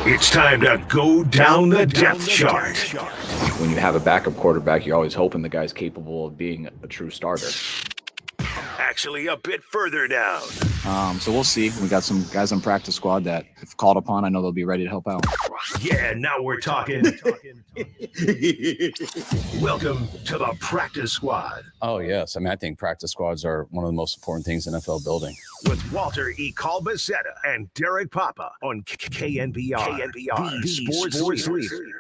It's time to go down the depth chart. When you have a backup quarterback, you're always hoping the guy's capable of being a true starter. Actually, a bit further down. So we'll see. We got some guys on practice squad that, if called upon, I know they'll be ready to help out. Yeah, now we're talking. Welcome to the practice squad. Oh, yes. I mean, I think practice squads are one of the most important things in NFL building. With Walter Icabalceta and Derek Papa on KNBR, the sports leader.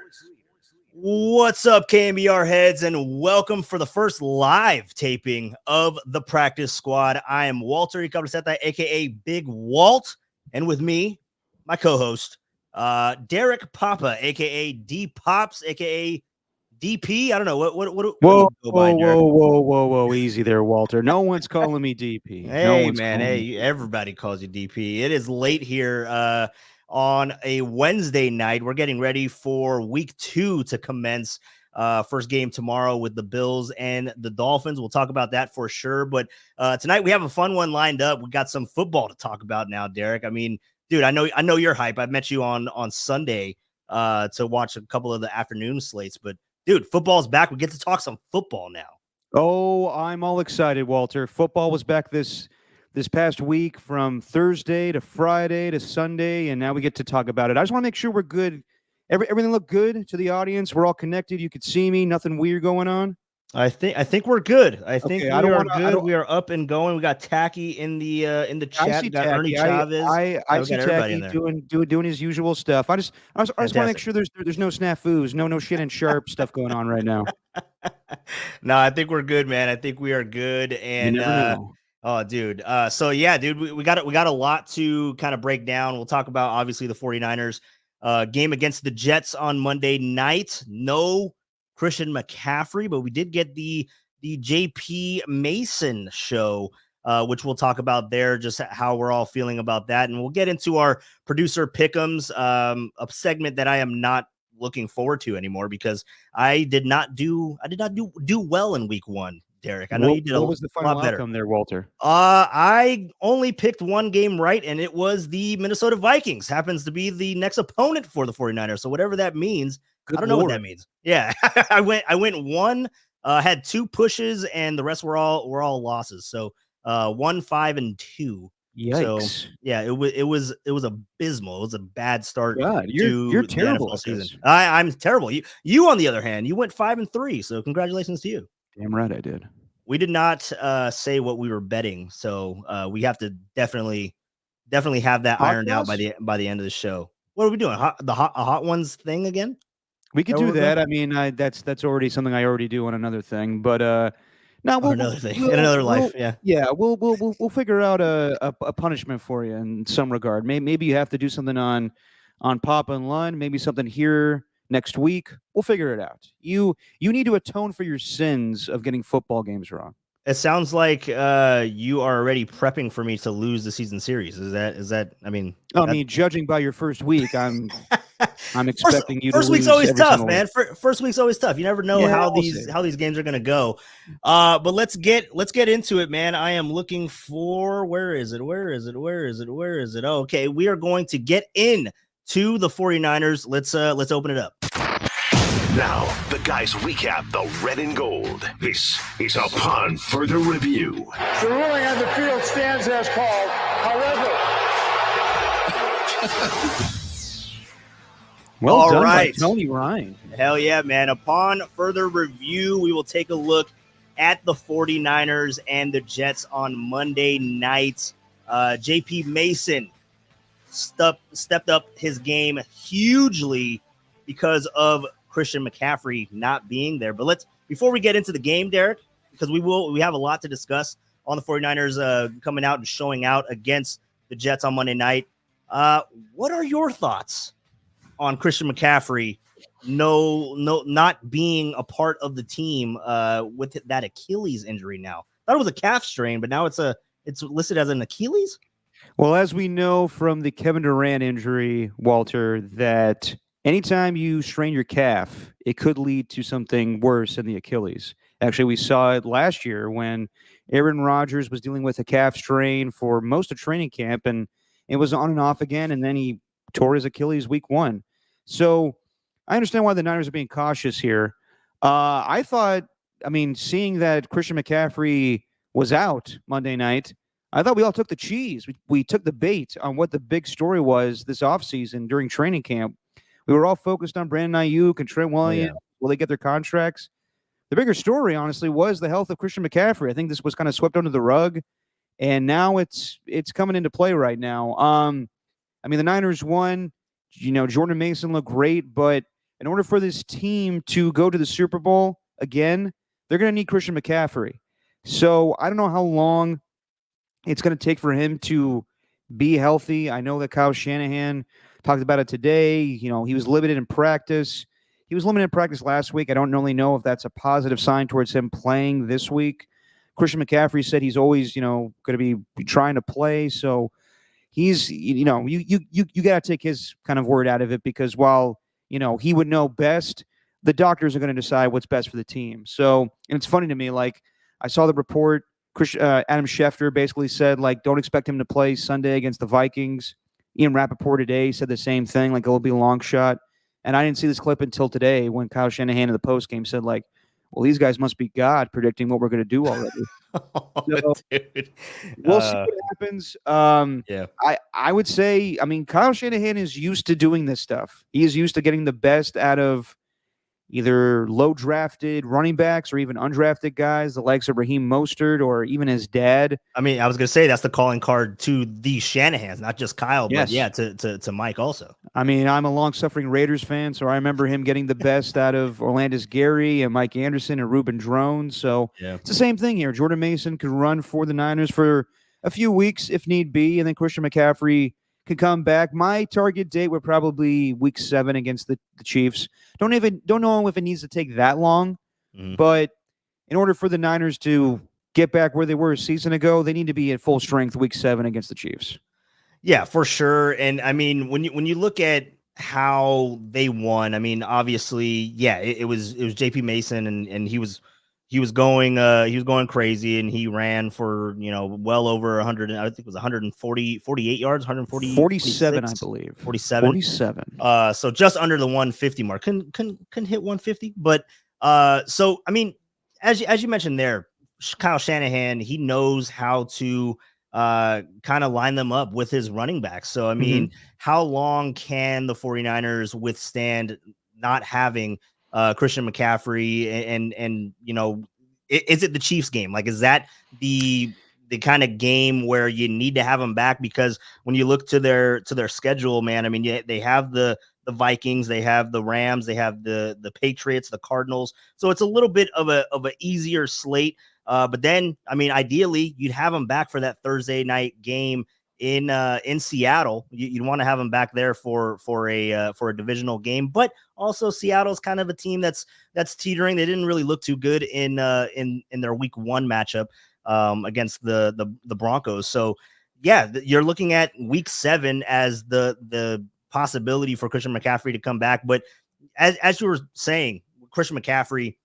What's up, KNBR heads, and welcome for the first live taping of the practice squad. I am Walter Icabalceta, aka Big Walt, and with me, my co-host, Derek Papa, aka D Pops, aka DP. I don't know what. Whoa! Easy there, Walter. No one's calling me DP. Hey, man. Hey, everybody calls you DP. It is late here. On a Wednesday night, we're getting ready for week 2 to commence. First game tomorrow with the Bills and the Dolphins. We'll talk about that for sure. But tonight we have a fun one lined up. We got some football to talk about now, Derek. I mean, dude, I know you're hype. I met you on Sunday to watch a couple of the afternoon slates. But dude, football's back. We get to talk some football now. Oh, I'm all excited, Walter. Football was back this past week from Thursday to Friday to Sunday, and now we get to talk about it. I just want to make sure we're good. Everything looked good to the audience. We're all connected. You could see me. Nothing weird going on. I think we're good. I think okay, we are good. We are up and going. We got Tacky in the chat. We got Ernie Chavez. I see Tacky doing his usual stuff. I just want to make sure there's no snafus, no shit and sharp stuff going on right now. No, I think we're good, man. I think we are good. And oh, dude. So yeah, dude, we got a lot to kind of break down. We'll talk about obviously the 49ers game against the Jets on Monday night. No Christian McCaffrey, but we did get the JP Mason show, which we'll talk about there, just how we're all feeling about that. And we'll get into our producer pick'ems, a segment that I am not looking forward to anymore because I did not do well in week 1. Derek, I know you did a lot better. What was the final outcome there, Walter? I only picked one game right, and it was the Minnesota Vikings. Happens to be the next opponent for the 49ers. So whatever that means, I don't know what that means. Yeah, I went one, had 2 pushes, and the rest were all losses. So 1, 5, and 2. Yikes. So yeah, it was abysmal. It was a bad start. God, you're terrible NFL season. I'm terrible. You on the other hand, you went 5 and 3. So congratulations to you. Damn right I did. We did not say what we were betting, so we have to definitely have that ironed out by the end of the show. What are we doing? A hot ones thing again? We could do that. I mean, that's already something I already do on another thing, but no, another thing in another life. We'll figure out a punishment for you in some regard. Maybe you have to do something on Pop and Lund. Maybe something here next week. We'll figure it out. You need to atone for your sins of getting football games wrong. It sounds like you are already prepping for me to lose the season series. Is that? I mean, judging by your first week, I'm expecting you to lose. First week's always tough, man. First week's always tough. You never know how these games are gonna go. But let's get into it, man. I am looking for where is it? Oh, okay, we are going to get in to the 49ers. Let's open it up. Now, the guys recap the red and gold. This is upon further review. The ruling on the field stands as called. However, well done by Tony Ryan. Hell yeah, man. Upon further review, we will take a look at the 49ers and the Jets on Monday night. JP Mason stepped up his game hugely because of Christian McCaffrey not being there. But before we get into the game, Derek, because we have a lot to discuss on the 49ers coming out and showing out against the Jets on Monday night. What are your thoughts on Christian McCaffrey not being a part of the team with that Achilles injury now? I thought it was a calf strain, but now it's listed as an Achilles? Well, as we know from the Kevin Durant injury, Walter, that anytime you strain your calf, it could lead to something worse than the Achilles. Actually, we saw it last year when Aaron Rodgers was dealing with a calf strain for most of training camp, and it was on and off again, and then he tore his Achilles week 1. So I understand why the Niners are being cautious here. I thought, seeing that Christian McCaffrey was out Monday night, I thought we all took the cheese. We took the bait on what the big story was this offseason during training camp. We were all focused on Brandon Ayuk and Trent Williams. Will they get their contracts? The bigger story, honestly, was the health of Christian McCaffrey. I think this was kind of swept under the rug, and now it's coming into play right now. The Niners won. Jordan Mason looked great, but in order for this team to go to the Super Bowl again, they're going to need Christian McCaffrey. So I don't know how long it's going to take for him to be healthy. I know that Kyle Shanahan talked about it today. He was limited in practice. He was limited in practice last week. I don't really know if that's a positive sign towards him playing this week. Christian McCaffrey said he's always, going to be trying to play. So he's, you got to take his kind of word out of it, because while, he would know best, the doctors are going to decide what's best for the team. So, and it's funny to me, like, I saw the report, Adam Schefter basically said, like, don't expect him to play Sunday against the Vikings. Ian Rappaport today said the same thing, like, it'll be a long shot. And I didn't see this clip until today when Kyle Shanahan in the postgame said, like, well, these guys must be God predicting what we're going to do already. So, Dude. We'll see what happens. I would say, Kyle Shanahan is used to doing this stuff. He is used to getting the best out of either low drafted running backs or even undrafted guys, the likes of Raheem Mostert or even his dad. I was going to say that's the calling card to the Shanahans, not just Kyle, but to Mike also. I'm a long-suffering Raiders fan, so I remember him getting the best out of Orlandis Gary and Mike Anderson and Reuben Drone. So It's the same thing here. Jordan Mason could run for the Niners for a few weeks if need be, and then Christian McCaffrey could come back. My target date would probably week 7 against the Chiefs. Don't know if it needs to take that long, but in order for the Niners to get back where they were a season ago, they need to be at full strength week 7 against the Chiefs. Yeah, for sure. And when you look at how they won, obviously, it was JP Mason, and he was going crazy, and he ran for, well over 100, I think it was 148 yards, 47, I believe. 47. So just under the 150 mark. Couldn't hit 150, but as you mentioned there, Kyle Shanahan, he knows how to kind of line them up with his running backs. So how long can the 49ers withstand not having Christian McCaffrey, and is it the Chiefs game? Like, is that the kind of game where you need to have them back? Because when you look to their schedule, man, they have the Vikings, they have the Rams, they have the Patriots, the Cardinals. So it's a little bit of a easier slate. But then, ideally, you'd have them back for that Thursday night game in Seattle. You'd want to have them back there for a divisional game. But also, Seattle's kind of a team that's teetering. They didn't really look too good in their week 1 matchup against the Broncos. So you're looking at week 7 as the possibility for Christian McCaffrey to come back. But as you were saying, Christian McCaffrey,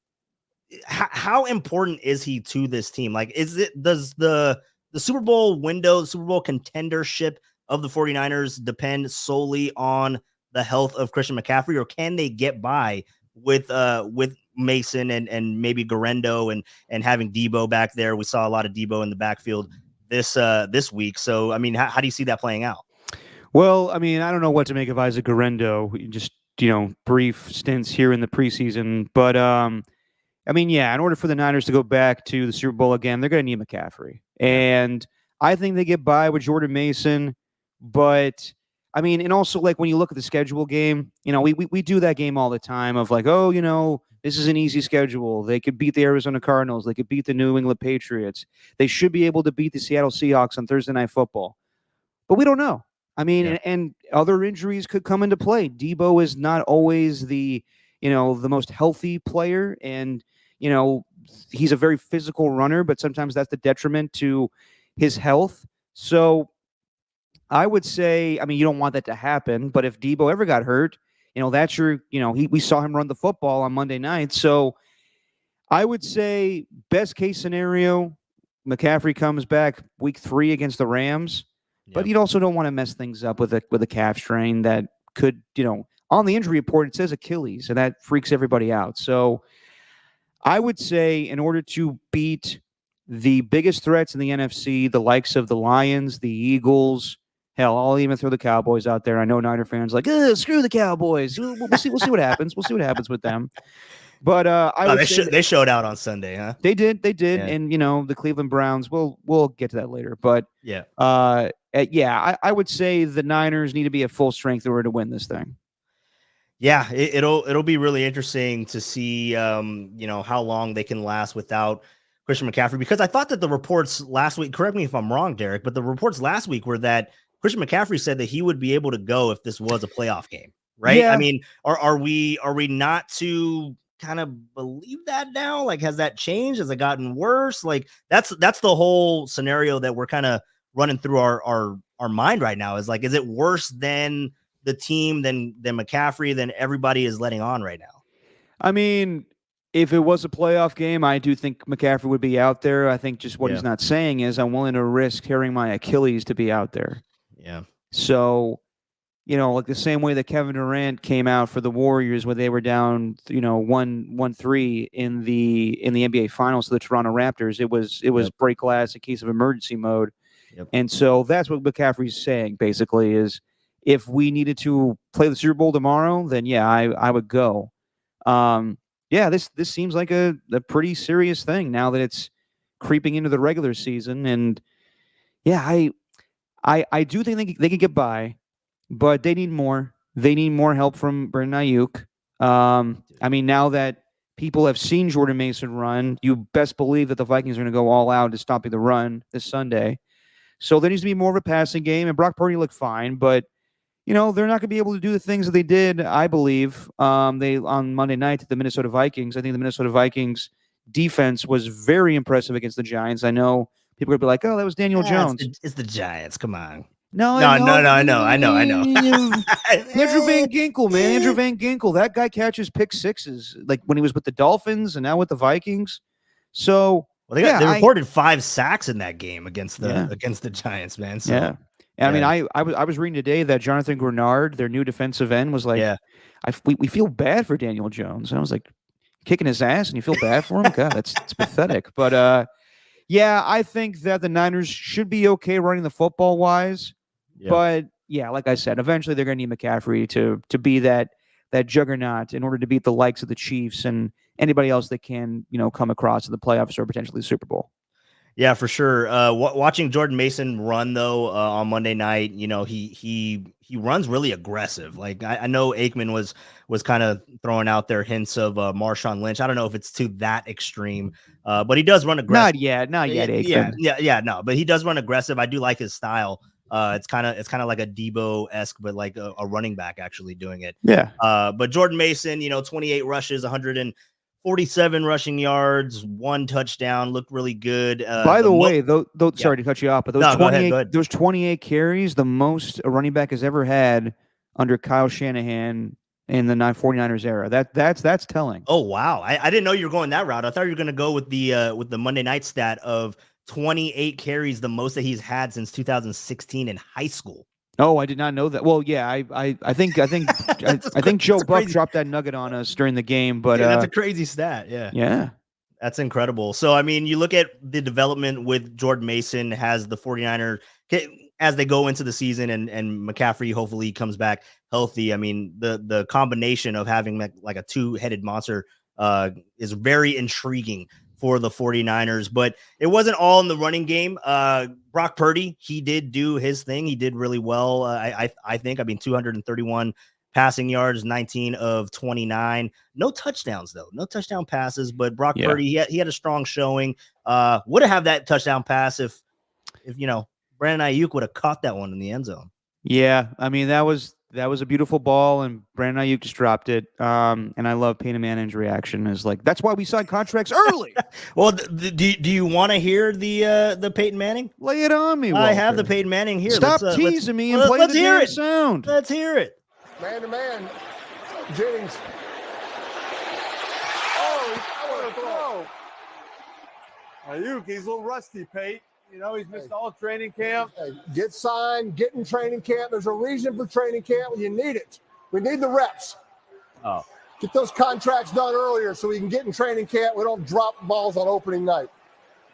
how important is he to this team? Like, does the Super Bowl window, the Super Bowl contendership of the 49ers depend solely on the health of Christian McCaffrey, or can they get by with Mason and maybe Garendo and having Debo back there? We saw a lot of Debo in the backfield this week. So, how do you see that playing out? Well, I don't know what to make of Isaac Garendo. Just, brief stints here in the preseason, but in order for the Niners to go back to the Super Bowl again, they're going to need McCaffrey. And I think they get by with Jordan Mason. But, and also, like, when you look at the schedule game, we do that game all the time of like, this is an easy schedule. They could beat the Arizona Cardinals. They could beat the New England Patriots. They should be able to beat the Seattle Seahawks on Thursday Night Football. But we don't know. And other injuries could come into play. Debo is not always the most healthy player, and he's a very physical runner, but sometimes that's the detriment to his health. So I would say, you don't want that to happen, but if Debo ever got hurt, that's we saw him run the football on Monday night. So I would say best case scenario, McCaffrey comes back week 3 against the Rams. but you also don't want to mess things up with a calf strain that could, on the injury report, it says Achilles, and that freaks everybody out. So I would say in order to beat the biggest threats in the NFC, the likes of the Lions, the Eagles, hell, I'll even throw the Cowboys out there. I know Niner fans like, screw the Cowboys. We'll see what happens. We'll see what happens with them. But I would say they showed out on Sunday, huh? They did, Yeah. and the Cleveland Browns. We'll get to that later. But yeah, I would say the Niners need to be at full strength in order to win this thing. Yeah, it'll be really interesting to see how long they can last without Christian McCaffrey, because I thought that the reports last week, correct me if I'm wrong, Derek, but the reports last week were that Christian McCaffrey said that he would be able to go if this was a playoff game, right? Yeah. I mean, are we not to kind of believe that now? Like, has that changed? Has it gotten worse? Like, that's the whole scenario that we're kind of running through our mind right now. Is like, is it worse than the team than McCaffrey than everybody is letting on right now? I mean, if it was a playoff game, I do think McCaffrey would be out there. I think just what he's not saying is I'm willing to risk tearing my Achilles to be out there. Yeah. So, like the same way that Kevin Durant came out for the Warriors when they were down, 1-3 in the NBA Finals to the Toronto Raptors. It was break glass in case of emergency mode. Yep. And so that's what McCaffrey's saying basically is if we needed to play the Super Bowl tomorrow, then yeah, I would go. This seems like a pretty serious thing now that it's creeping into the regular season. And yeah, I do think they can get by, but they need more. They need more help from Brandon Ayuk. I mean, now that people have seen Jordan Mason run, you best believe that the Vikings are going to go all out to stopping the run this Sunday. So there needs to be more of a passing game, and Brock Purdy looked fine, but they're not going to be able to do the things that they did, I believe, they on Monday night to the Minnesota Vikings. I think the Minnesota Vikings defense was very impressive against the Giants. I know people would be like, "Oh, that was Daniel Jones." It's the Giants. Come on. No, I know. Andrew Van Ginkel, man. Andrew Van Ginkel. That guy catches pick sixes, like when he was with the Dolphins and now with the Vikings. So, they reported 5 sacks in that game against the Giants, man. So, yeah. And I mean, I was reading today that Jonathan Grenard, their new defensive end, was like, we feel bad for Daniel Jones. And I was like, kicking his ass, and you feel bad for him? God, it's pathetic. But I think that the Niners should be okay running the football wise. Yeah. But yeah, like I said, eventually they're going to need McCaffrey to be that juggernaut in order to beat the likes of the Chiefs and anybody else that can come across in the playoffs or potentially the Super Bowl. Yeah, for sure. Watching Jordan Mason run though on Monday night, he runs really aggressive. Like I know Aikman was kind of throwing out there hints of Marshawn Lynch. I don't know if it's to that extreme, but he does run aggressive. Not yet, Aikman. No, but he does run aggressive. I do like his style. It's kind of like a Debo-esque, but like a running back actually doing it. Yeah. But Jordan Mason, 28 rushes, 147 rushing yards, 1 touchdown, looked really good. By the way, sorry to cut you off, but go ahead. Those 28 carries, the most a running back has ever had under Kyle Shanahan in the 49ers era. That's telling. Oh wow, I didn't know you were going that route. I thought you were going to go with the Monday night stat of 28 carries, the most that he's had since 2016 in high school. Oh, I did not know that. Well, yeah, I think Joe Buck dropped that nugget on us during the game, but that's a crazy stat. Yeah, that's incredible. So, I mean, you look at the development with Jordan Mason, has the 49er as they go into the season, and McCaffrey hopefully comes back healthy. I mean, the combination of having like a 2-headed monster is very intriguing for the 49ers, but it wasn't all in the running game. Brock Purdy, he did do his thing. He did really well. I think, 231 passing yards, 19 of 29, no touchdowns though, no touchdown passes, but Brock Purdy, he had a strong showing. Would have had that touchdown pass if Brandon Ayuk would have caught that one in the end zone. Yeah. I mean, that was a beautiful ball, and Brandon Ayuk just dropped it. And I love Peyton Manning's reaction is like, that's why we signed contracts early. Well, do you want to hear the Peyton Manning? Lay it on me, Walter. I have the Peyton Manning here. Stop teasing me and play the damn sound. Let's hear it. Man to man, Jennings. Oh, I want to throw. Ayuk, he's a little rusty, Pate. You know, he's missed all training camp. Hey, get signed, get in training camp. There's a reason for training camp. You need it. We need the reps. Oh. Get those contracts done earlier so we can get in training camp. We don't drop balls on opening night.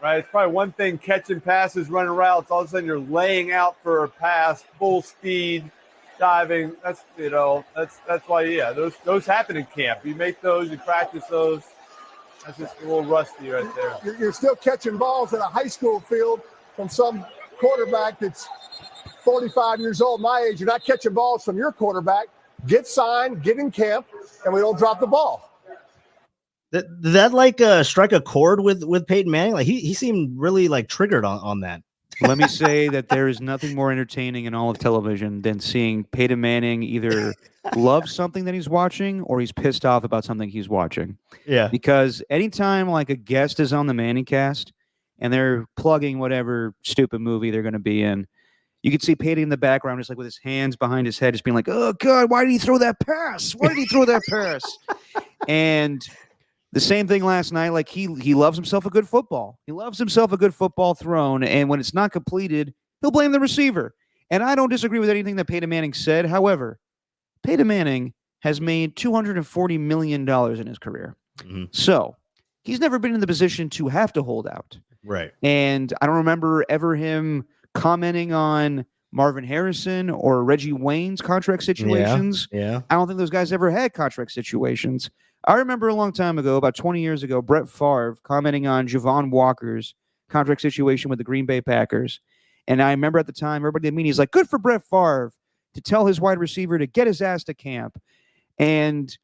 Right. It's probably one thing catching passes, running routes. All of a sudden you're laying out for a pass, full speed, diving. That's why, yeah, those happen in camp. You make those, you practice those. That's just a little rusty right there. You're still catching balls in a high school field from some quarterback that's 45 years old, my age. You're not catching balls from your quarterback. Get signed, get in camp, and we don't drop the ball. Did that like strike a chord with Peyton Manning? Like he seemed really like triggered on that. Let me say that there is nothing more entertaining in all of television than seeing Peyton Manning either love something that he's watching or he's pissed off about something he's watching. Yeah. Because anytime like a guest is on the Manning cast and they're plugging whatever stupid movie they're going to be in, you can see Peyton in the background just like with his hands behind his head just being like, oh, God, why did he throw that pass? Why did he throw that pass? And the same thing last night. Like he loves himself a good football. He loves himself a good football thrown. And when it's not completed, he'll blame the receiver. And I don't disagree with anything that Peyton Manning said. However, Peyton Manning has made $240 million in his career. Mm-hmm. So he's never been in the position to have to hold out. Right. And I don't remember ever him commenting on Marvin Harrison or Reggie Wayne's contract situations. Yeah. I don't think those guys ever had contract situations. I remember a long time ago, about 20 years ago, Brett Favre commenting on Javon Walker's contract situation with the Green Bay Packers. And I remember at the time, everybody in the media is like, good for Brett Favre to tell his wide receiver to get his ass to camp. And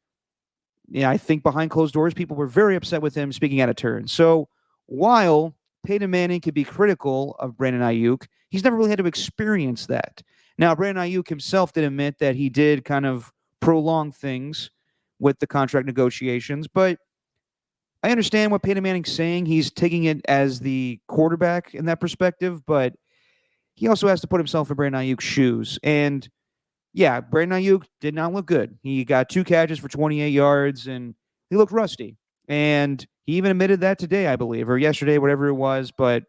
yeah, I think behind closed doors, people were very upset with him speaking out of turn. So while Peyton Manning could be critical of Brandon Ayuk, he's never really had to experience that. Now, Brandon Ayuk himself did admit that he did kind of prolong things with the contract negotiations, but I understand what Peyton Manning's saying. He's taking it as the quarterback in that perspective, but he also has to put himself in Brandon Ayuk's shoes. And yeah, Brandon Ayuk did not look good. He got 2 catches for 28 yards, and he looked rusty. And he even admitted that today, I believe, or yesterday, whatever it was, but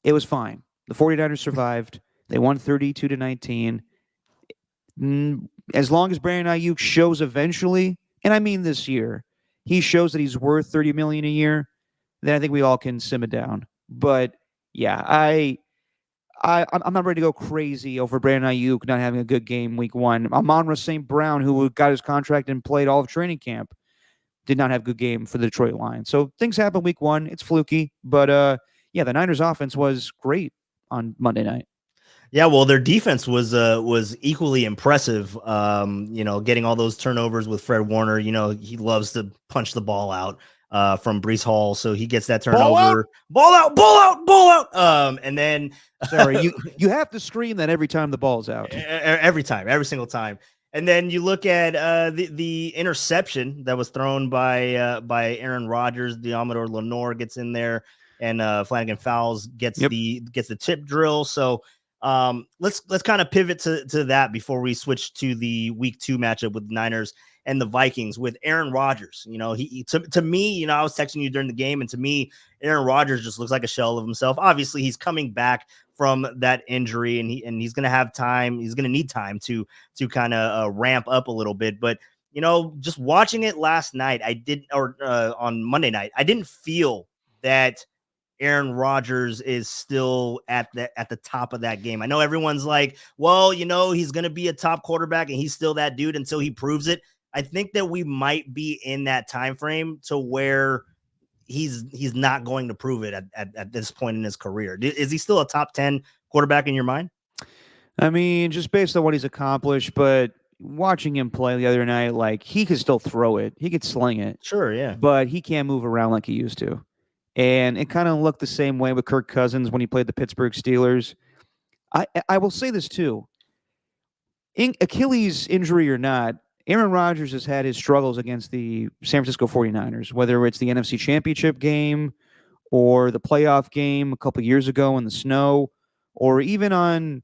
it was fine. The 49ers survived. They won 32-19. As long as Brandon Ayuk shows eventually, and I mean this year, he shows that he's worth $30 million a year, then I think we all can simmer down. But yeah, I'm not ready to go crazy over Brandon Ayuk not having a good game week 1. Amon-Ra St. Brown, who got his contract and played all of training camp, did not have a good game for the Detroit Lions. So things happen week 1. It's fluky. But yeah, the Niners offense was great on Monday night. Yeah, well, their defense was equally impressive. Getting all those turnovers with Fred Warner. He loves to punch the ball out from Breece Hall, so he gets that turnover. Ball out. And then sorry, you have to scream that every time the ball's out. Every single time. And then you look at the interception that was thrown by Aaron Rodgers. Diamador Lenore gets in there, and Flanagan Fowles gets the tip drill. So let's kind of pivot to that before we switch to the week 2 matchup with the Niners and the Vikings with Aaron Rodgers. He to me, I was texting you during the game, and to me, Aaron Rodgers just looks like a shell of himself. Obviously, he's coming back from that injury, and he's going to have time. He's going to need time to kind of ramp up a little bit. But just watching it last night, on Monday night, I didn't feel that Aaron Rodgers is still at the top of that game. I know everyone's like, well, he's going to be a top quarterback and he's still that dude until he proves it. I think that we might be in that time frame to where he's not going to prove it at this point in his career. Is he still a top 10 quarterback in your mind? I mean, just based on what he's accomplished, but watching him play the other night, like he could still throw it. He could sling it. Sure, yeah. But he can't move around like he used to. And it kind of looked the same way with Kirk Cousins when he played the Pittsburgh Steelers. I will say this too. Achilles injury or not, Aaron Rodgers has had his struggles against the San Francisco 49ers, whether it's the NFC Championship game or the playoff game a couple years ago in the snow, or even on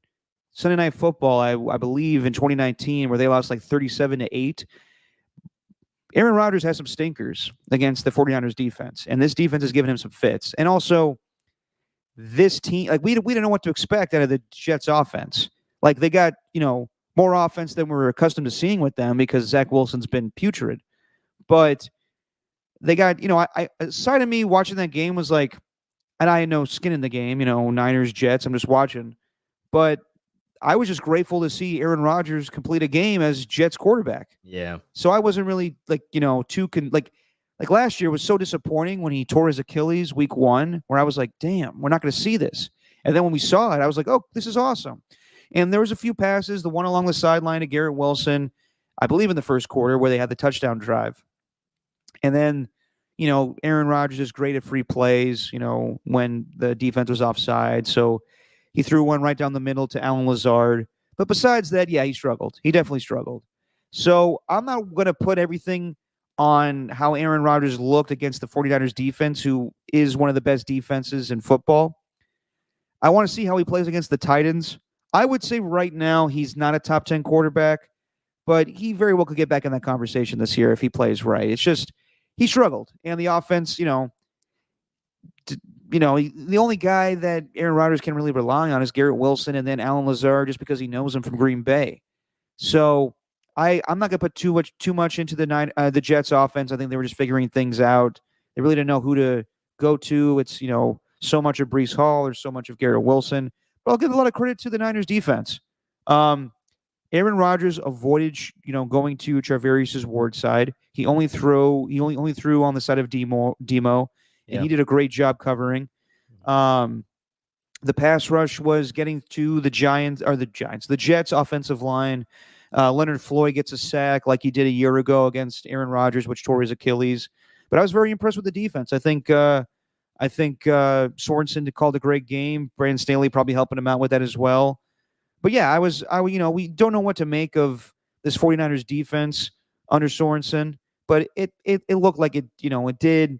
Sunday Night Football, I believe in 2019, where they lost like 37-8. Aaron Rodgers has some stinkers against the 49ers defense, and this defense has given him some fits. And also, this team, like we didn't know what to expect out of the Jets offense. Like they got, more offense than we're accustomed to seeing with them because Zach Wilson's been putrid. But they got, I side of me watching that game was like, and I had no skin in the game, Niners, Jets, I'm just watching. But I was just grateful to see Aaron Rodgers complete a game as Jets quarterback. Yeah. So I wasn't really like, like last year was so disappointing when he tore his Achilles week 1, where I was like, damn, we're not going to see this. And then when we saw it, I was like, oh, this is awesome. And there was a few passes, the one along the sideline to Garrett Wilson, I believe in the first quarter, where they had the touchdown drive. And then, Aaron Rodgers is great at free plays, when the defense was offside. So he threw one right down the middle to Alan Lazard. But besides that, yeah, he struggled. He definitely struggled. So I'm not going to put everything on how Aaron Rodgers looked against the 49ers defense, who is one of the best defenses in football. I want to see how he plays against the Titans. I would say right now he's not a top 10 quarterback, but he very well could get back in that conversation this year if he plays right. It's just he struggled. And the offense, the only guy that Aaron Rodgers can really rely on is Garrett Wilson and then Alan Lazard, just because he knows him from Green Bay. So I'm not going to put too much into the Jets offense. I think they were just figuring things out. They really didn't know who to go to. It's, so much of Breece Hall or so much of Garrett Wilson. But I'll give a lot of credit to the Niners defense. Aaron Rodgers avoided, going to Charvarius Ward's side. He only threw on the side of Demo, and he did a great job covering. The pass rush was getting to the Jets offensive line. Leonard Floyd gets a sack like he did a year ago against Aaron Rodgers, which tore his Achilles. But I was very impressed with the defense. I think Sorensen called a great game. Brandon Staley probably helping him out with that as well. But yeah, we don't know what to make of this 49ers defense under Sorensen, but it looked like it did,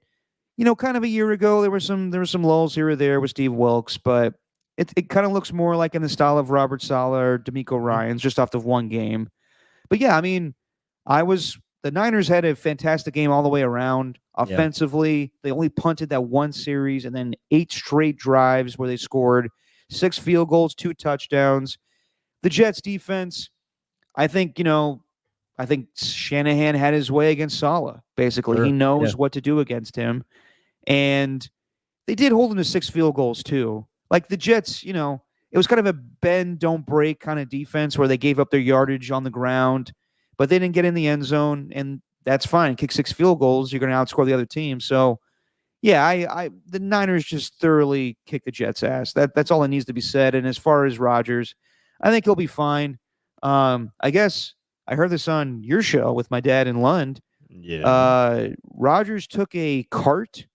kind of a year ago. There were some lulls here or there with Steve Wilkes, but it kind of looks more like in the style of Robert Saleh or DeMeco Ryans just off of one game. But yeah, I mean, the Niners had a fantastic game all the way around. Offensively, they only punted that one series and then 8 straight drives where they scored 6 field goals, 2 touchdowns. The Jets defense, I think Shanahan had his way against Saleh. Basically, he knows what to do against him. And they did hold him to 6 field goals too. Like the Jets, it was kind of a bend, don't break kind of defense where they gave up their yardage on the ground, but they didn't get in the end zone, and that's fine. Kick 6 field goals, you're going to outscore the other team. So, yeah, the Niners just thoroughly kicked the Jets' ass. That's all that needs to be said. And as far as Rodgers, I think he'll be fine. I guess I heard this on your show with my dad in Lund. Yeah. Rodgers took a cart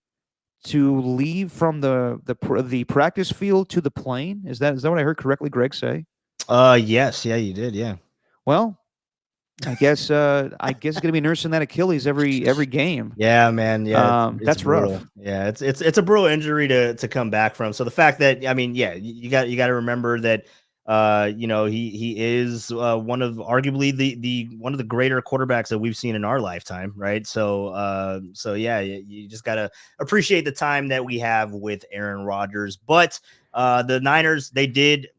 to leave from the practice field to the plane. Is that what I heard correctly Greg say? Yes. Yeah, you did. Yeah. Well, I guess it's gonna be nursing that Achilles every game. Yeah, man. Yeah, it's that's brutal. rough. Yeah, it's a brutal injury to come back from. So the fact that you got to remember that he is one of arguably the one of the greater quarterbacks that we've seen in our lifetime, right? So yeah, you just got to appreciate the time that we have with Aaron Rodgers. But the Niners, they just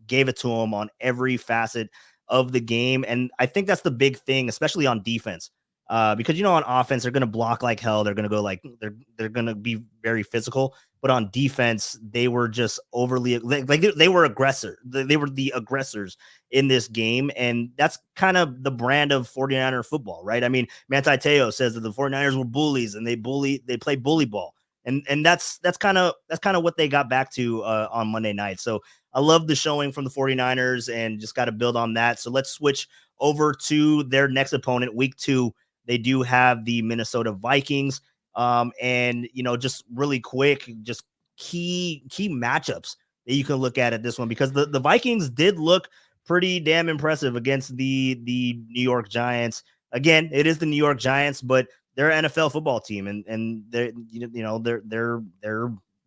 gave it to him on every facet of the game. And I think that's the big thing, especially on defense, because, on offense, they're going to block like hell. They're going to go they're going to be very physical, but on defense, they were just overly they were aggressor. They were the aggressors in this game. And that's kind of the brand of 49er football, right? I mean, Manti Te'o says that the 49ers were bullies and they play bully ball. And that's kind of what they got back to on Monday night. So I love the showing from the 49ers and just got to build on that. So let's switch over to their next opponent. Week 2, they do have the Minnesota Vikings. And, just really quick, just key matchups that you can look at this one, because the Vikings did look pretty damn impressive against the New York Giants. Again, it is the New York Giants, but they're an NFL football team, and they're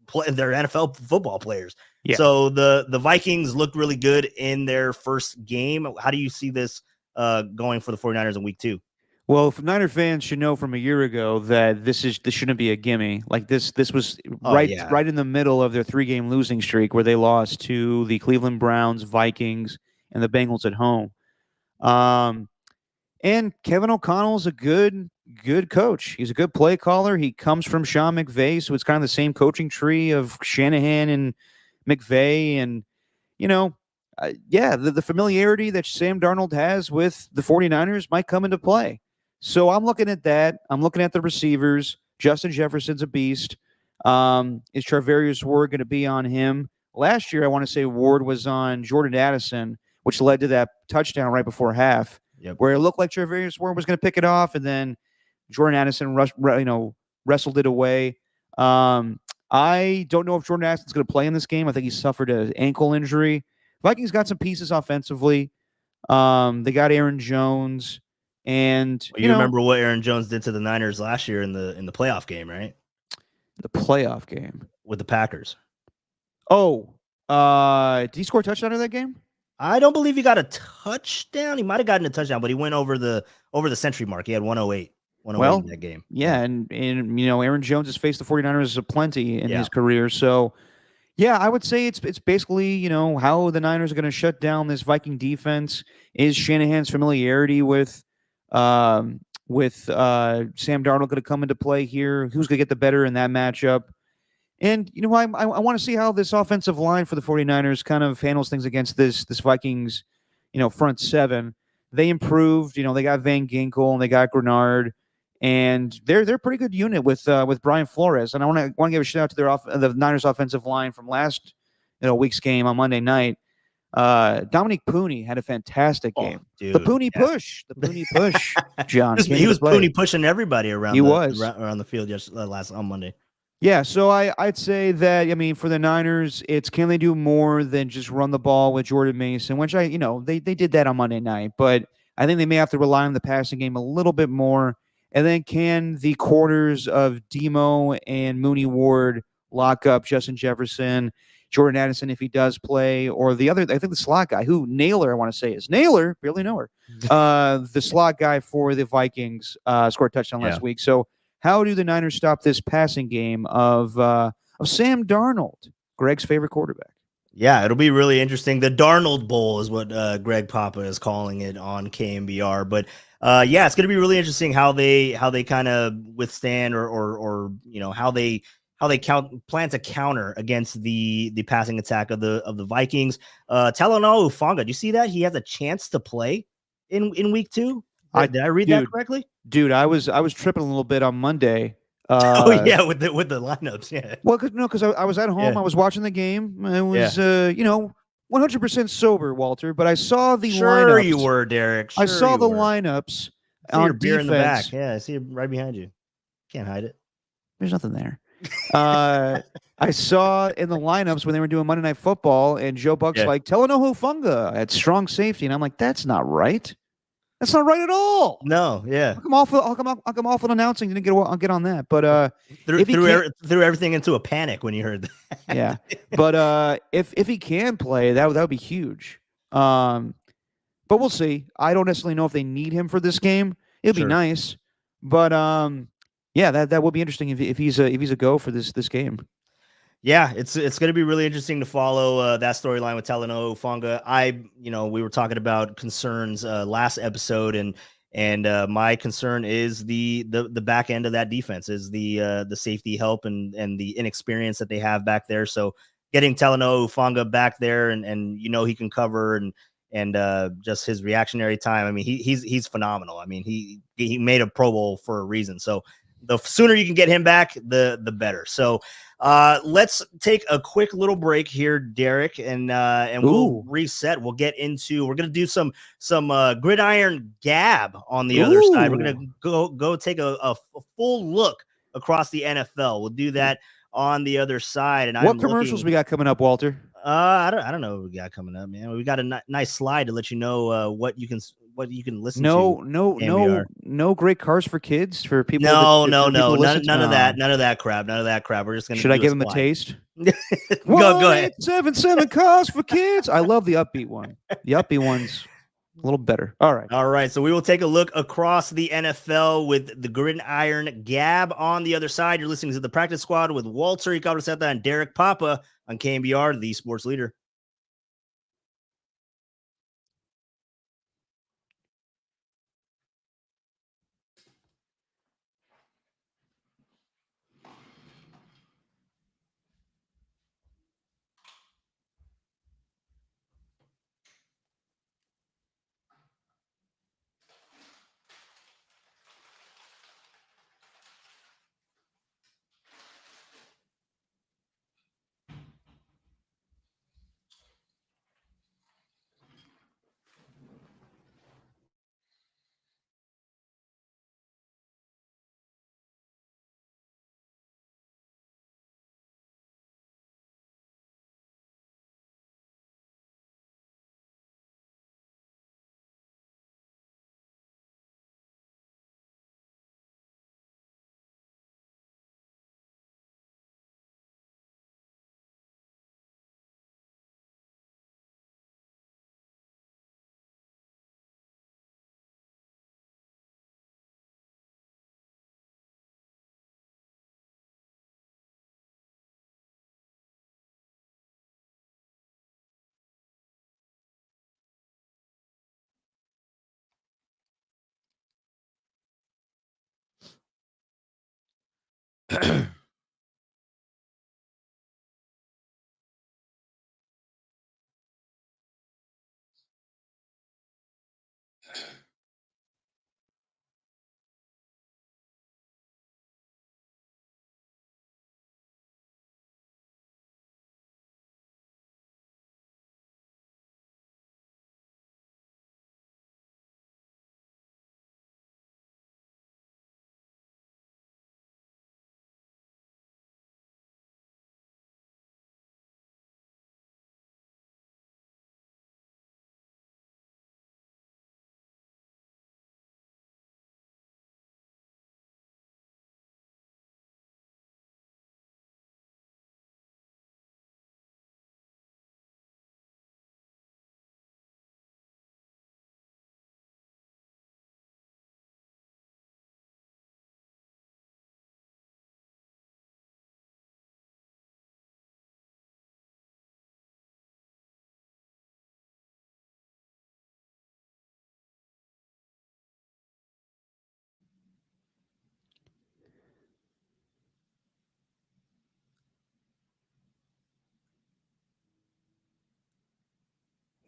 NFL football players. Yeah. So the Vikings looked really good in their first game. How do you see this going for the 49ers in week 2? Well, if Niner fans should know from a year ago that this shouldn't be a gimme. Like this was Oh, yeah. right in the middle of their 3-game losing streak where they lost to the Cleveland Browns, Vikings, and the Bengals at home. And Kevin O'Connell's a good coach. He's a good play caller. He comes from Sean McVay, so it's kind of the same coaching tree of Shanahan and McVay. And, the familiarity that Sam Darnold has with the 49ers might come into play. So I'm looking at that. I'm looking at the receivers. Justin Jefferson's a beast. Is Charvarius Ward going to be on him? Last year, I want to say Ward was on Jordan Addison, which led to that touchdown right before half. Yep. Where it looked like Charvarius Ward was going to pick it off, and then Jordan Addison wrestled it away. I don't know if Jordan Addison's going to play in this game. I think he suffered an ankle injury. Vikings got some pieces offensively. They got Aaron Jones, and you remember what Aaron Jones did to the Niners last year in the playoff game, right? The playoff game with the Packers. Oh, did he score a touchdown in that game? I don't believe he got a touchdown. He might have gotten a touchdown, but he went over the century mark. He had 108 in that game. Yeah, and Aaron Jones has faced the 49ers aplenty in his career. So, yeah, I would say it's basically, how the Niners are going to shut down this Viking defense is Shanahan's familiarity with Sam Darnold going to come into play here. Who's going to get the better in that matchup? And, I want to see how this offensive line for the 49ers kind of handles things against this Vikings, front seven. They improved. They got Van Ginkel and they got Grenard, and they're a pretty good unit with Brian Flores. And I want to give a shout out to the Niners offensive line from last week's game on Monday night. Dominique Pooney had a fantastic game. Dude, the Pooney push, John. He was Pooney pushing everybody around. Around the field on Monday. Yeah, so I'd say that, for the Niners, it's can they do more than just run the ball with Jordan Mason, which they did that on Monday night, but I think they may have to rely on the passing game a little bit more. And then can the quarters of Demo and Mooney Ward lock up Justin Jefferson, Jordan Addison if he does play, or the other, I think the slot guy, who Naylor, I want to say is Naylor, barely know her. The slot guy for the Vikings scored a touchdown last week. So how do the Niners stop this passing game of Sam Darnold, Greg's favorite quarterback? Yeah, it'll be really interesting. The Darnold Bowl is what Greg Papa is calling it on KNBR. But it's going to be really interesting how they kind of withstand or how they plan to counter against the passing attack of the Vikings. Talanoa Hufanga, do you see that he has a chance to play in week 2? Did I read that correctly? Dude, I was tripping a little bit on Monday. With the lineups, yeah. Well, because I was at home, I was watching the game. I was 100% sober, Walter. But I saw the lineups. Sure, you were, Derek. I saw the lineups on your beer defense. In the back. Yeah, I see it right behind you. Can't hide it. There's nothing there. I saw in the lineups when they were doing Monday Night Football, and Joe Buck's like Talanoa Hufanga at strong safety, and I'm like, that's not right. That's not right at all. No, yeah. I'll come off with announcing. I'll get on that. But threw everything into a panic when you heard that. Yeah. But if he can play, that would be huge. But we'll see. I don't necessarily know if they need him for this game. It'd be nice. But that would be interesting if he's a go for this game. Yeah, it's going to be really interesting to follow that storyline with Talanoa Hufanga. We were talking about concerns last episode, and my concern is the back end of that defense is the safety help and the inexperience that they have back there. So getting Talanoa Hufanga back there and he can cover and just his reactionary time. I mean, he's phenomenal. I mean, he made a Pro Bowl for a reason. So the sooner you can get him back, the better. So let's take a quick little break here, Derek, and we'll reset. We're going to do some gridiron gab on the other side. We're going to go take a full look across the NFL. We'll do that on the other side. And what commercials we got coming up, Walter? I don't know what we got coming up, man. We got a nice slide to let you know what you can listen to. No great cars for kids for people. No, none of that crap. We're just gonna. Should I give them a taste? Go ahead. 77 cars for kids. I love the upbeat one. The upbeat ones. A little better. All right. All right, so we will take a look across the NFL with the Gridiron Gab on the other side. You're listening to the Practice Squad with Walter Icabalceta and Derek Papa on KNBR, the sports leader.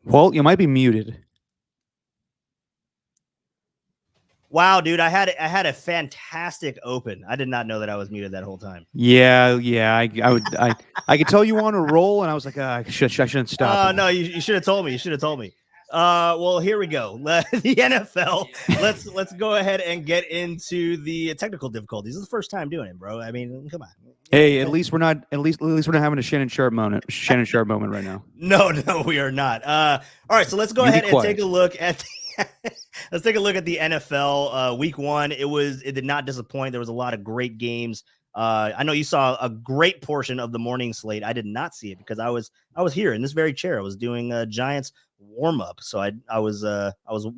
Walt, you might be muted. Wow, dude, I had a fantastic open. I did not know that I was muted that whole time. Yeah. I could tell you on a roll, and I was like, I shouldn't stop. No, you should have told me. You should have told me. Well, here we go. The NFL. Let's go ahead and get into the technical difficulties. This is the first time doing it, bro. I mean, come on. Hey, at least we're not having a Shannon Sharp moment right now. No, we are not. All right, so let's go ahead and take a look at let's take a look at the NFL week 1. It did not disappoint. There was a lot of great games. I know you saw a great portion of the morning slate. I did not see it because I was here in this very chair. I was doing a Giants warm up, so I was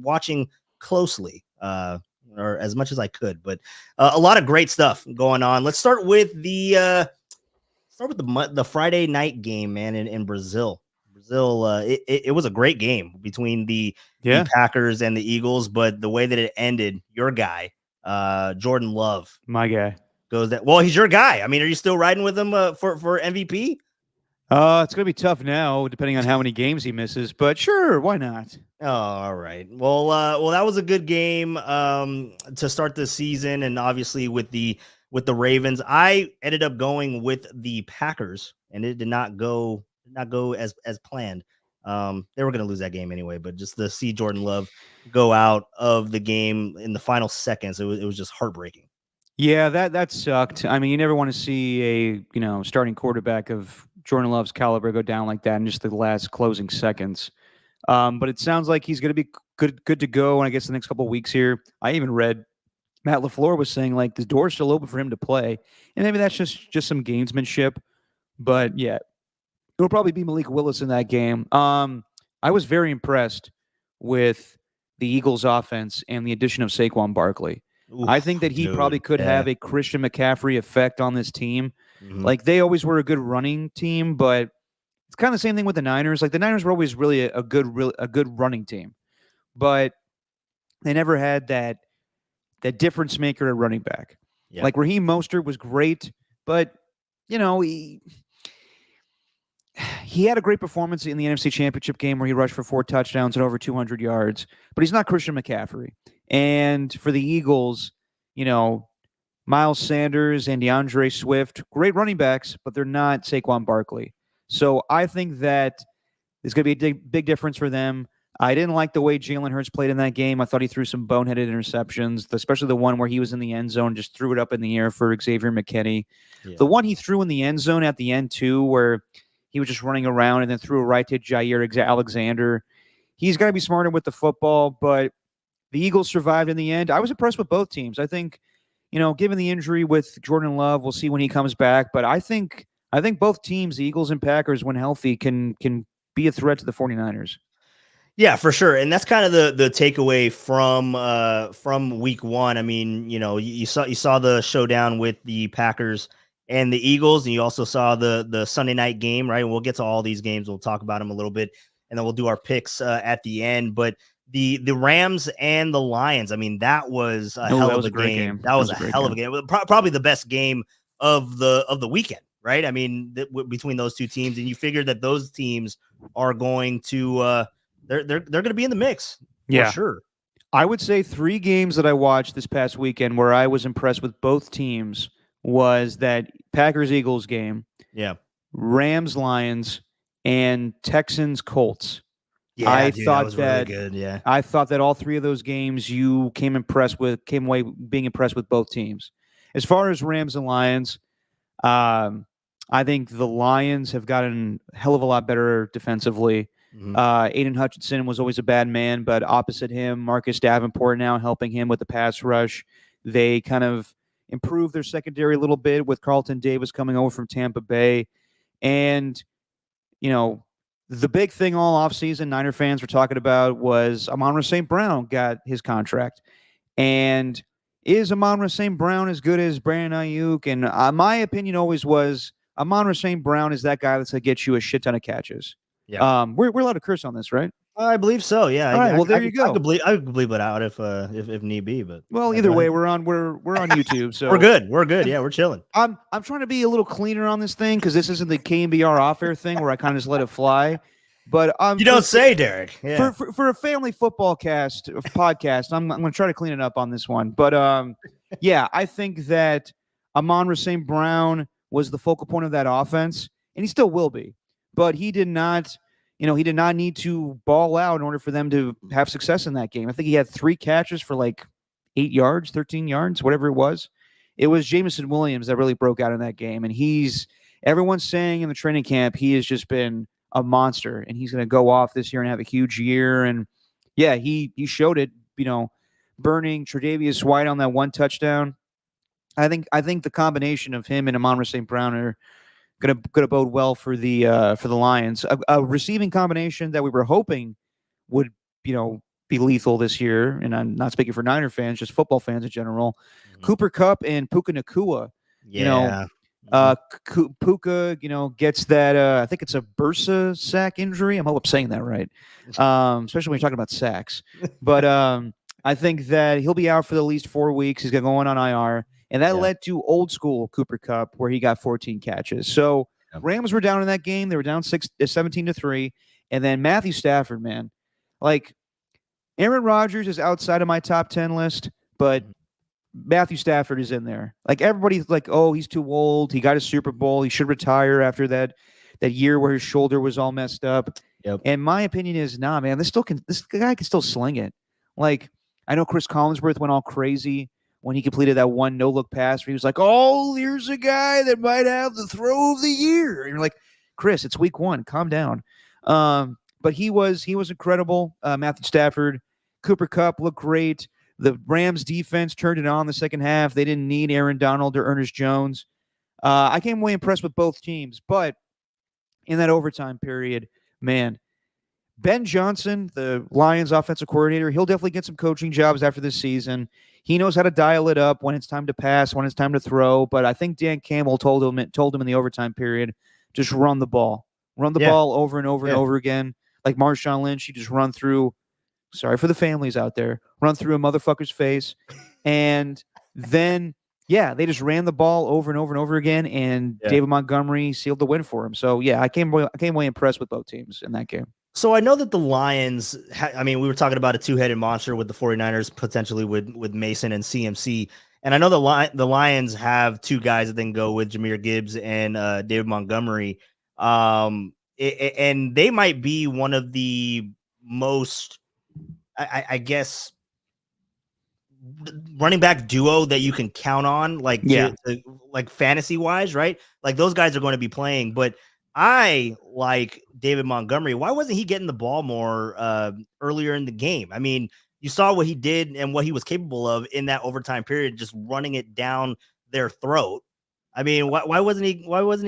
watching closely, or as much as I could. But a lot of great stuff going on. Let's start with the Friday night game, man, in Brazil. It was a great game between the Packers and the Eagles, but the way that it ended, your guy, Jordan Love, my guy, goes that. Well, he's your guy. I mean, are you still riding with him for MVP? It's gonna be tough now, depending on how many games he misses. But sure, why not? Oh, all right. Well, that was a good game to start the season, and obviously with the Ravens, I ended up going with the Packers, and it did not go as planned. They were going to lose that game anyway, but just to see Jordan Love go out of the game in the final seconds, it was just heartbreaking. Yeah, that sucked. I mean, you never want to see a starting quarterback of Jordan Love's caliber go down like that in just the last closing seconds. But it sounds like he's going to be good to go. And I guess the next couple of weeks here, I even read Matt LaFleur was saying like the door's still open for him to play, and maybe that's just some gamesmanship. But yeah, it'll probably be Malik Willis in that game. I was very impressed with the Eagles offense and the addition of Saquon Barkley. I think that he probably could have a Christian McCaffrey effect on this team. Like, they always were a good running team, but it's kind of the same thing with the Niners. Like, the Niners were always really a good running team, but they never had that difference maker at running back. Yeah. Like, Raheem Mostert was great, but he had a great performance in the NFC Championship game where he rushed for 4 touchdowns and over 200 yards, but he's not Christian McCaffrey. And for the Eagles, Miles Sanders and DeAndre Swift, great running backs, but they're not Saquon Barkley. So I think that there's going to be a big difference for them. I didn't like the way Jalen Hurts played in that game. I thought he threw some boneheaded interceptions, especially the one where he was in the end zone, just threw it up in the air for Xavier McKinney. Yeah. The one he threw in the end zone at the end, too, where he was just running around and then threw a right to Jair Alexander. He's got to be smarter with the football, but the Eagles survived in the end. I was impressed with both teams. I think, given the injury with Jordan Love, we'll see when he comes back. But I think both teams, the Eagles and Packers, when healthy, can be a threat to the 49ers. Yeah, for sure. And that's kind of the takeaway from week one. I mean, you saw the showdown with the Packers and the Eagles, and you also saw the Sunday night game, right? We'll get to all these games. We'll talk about them a little bit, and then we'll do our picks at the end. But the Rams and the Lions, I mean, that was a hell of a game. That was a hell of a game. Probably the best game of the weekend, right? I mean, between those two teams, and you figure that those teams are going to they're going to be in the mix. For sure. I would say 3 games that I watched this past weekend where I was impressed with both teams was that Packers-Eagles game, Rams-Lions, and Texans-Colts. Yeah, I thought that was really good. Yeah, I thought that all 3 of those games you came away being impressed with both teams. As far as Rams and Lions, I think the Lions have gotten a hell of a lot better defensively. Aiden Hutchinson was always a bad man, but opposite him, Marcus Davenport now helping him with the pass rush. They kind of improved their secondary a little bit with Carlton Davis coming over from Tampa Bay. And, the big thing all offseason Niner fans were talking about was Amon-Ra St. Brown got his contract. And is Amon-Ra St. Brown as good as Brandon Ayuk? And my opinion always was Amon-Ra St. Brown is that guy that's going to get you a shit ton of catches. Yeah. We're allowed to curse on this, right? I believe so. Yeah. All right. Well, there you go. I could bleep it out if need be. But either way, we're on YouTube, so we're good. We're good. Yeah, we're chilling. I'm trying to be a little cleaner on this thing because this isn't the KNBR off-air thing where I kind of just let it fly. But you don't say, Derek. Yeah. For a family football podcast, I'm going to try to clean it up on this one. But I think that Amon-Ra St. Brown was the focal point of that offense, and he still will be. But he did not, he did not need to ball out in order for them to have success in that game. I think he had 3 catches for like 8 yards, 13 yards, whatever it was. It was Jameson Williams that really broke out in that game. And everyone's saying in the training camp, he has just been a monster and he's going to go off this year and have a huge year. And he showed it, burning Tre'Davious White on that 1 touchdown. I think the combination of him and Amon-Ra St. Brown are gonna bode well for the Lions. A receiving combination that we were hoping would be lethal this year, and I'm not speaking for Niner fans, just football fans in general. Cooper Kupp and Puka Nacua. Puka, gets that. I think it's a bursa sack injury. I hope I'm saying that right, especially when you're talking about sacks. But I think that he'll be out for at least 4 weeks. He's going on IR. And that led to old school Cooper Kupp, where he got 14 catches. So Rams were down in that game. They were down 17-3. And then Matthew Stafford, man. Like, Aaron Rodgers is outside of my top 10 list, but Matthew Stafford is in there. Like, everybody's like, oh, he's too old. He got a Super Bowl. He should retire after that year where his shoulder was all messed up. Yep. And my opinion is, nah, man, this guy can still sling it. Like, I know Chris Collinsworth went all crazy when he completed that 1 no-look pass where he was like, oh, here's a guy that might have the throw of the year. And you're like, Chris, it's week 1. Calm down. But he was incredible, Matthew Stafford. Cooper Kupp looked great. The Rams defense turned it on the second half. They didn't need Aaron Donald or Ernest Jones. I came away impressed with both teams. But in that overtime period, man, Ben Johnson, the Lions offensive coordinator, he'll definitely get some coaching jobs after this season. He knows how to dial it up when it's time to pass, when it's time to throw. But I think Dan Campbell told him in the overtime period, just run the ball. Run the ball over and over and over again. Like Marshawn Lynch, you just run through, sorry for the families out there, run through a motherfucker's face. And then, they just ran the ball over and over and over again. And David Montgomery sealed the win for him. So, I came away impressed with both teams in that game. So I know that the Lions, we were talking about a two-headed monster with the 49ers, potentially with Mason and CMC. And I know the Lions have two guys that then go with Jahmyr Gibbs and David Montgomery. And they might be one of the most, I guess, running back duo that you can count on, like fantasy wise, right? Like those guys are going to be playing, but I like David Montgomery. Why wasn't he getting the ball more earlier in the game? I mean, you saw what he did and what he was capable of in that overtime period, just running it down their throat. I mean, why wasn't he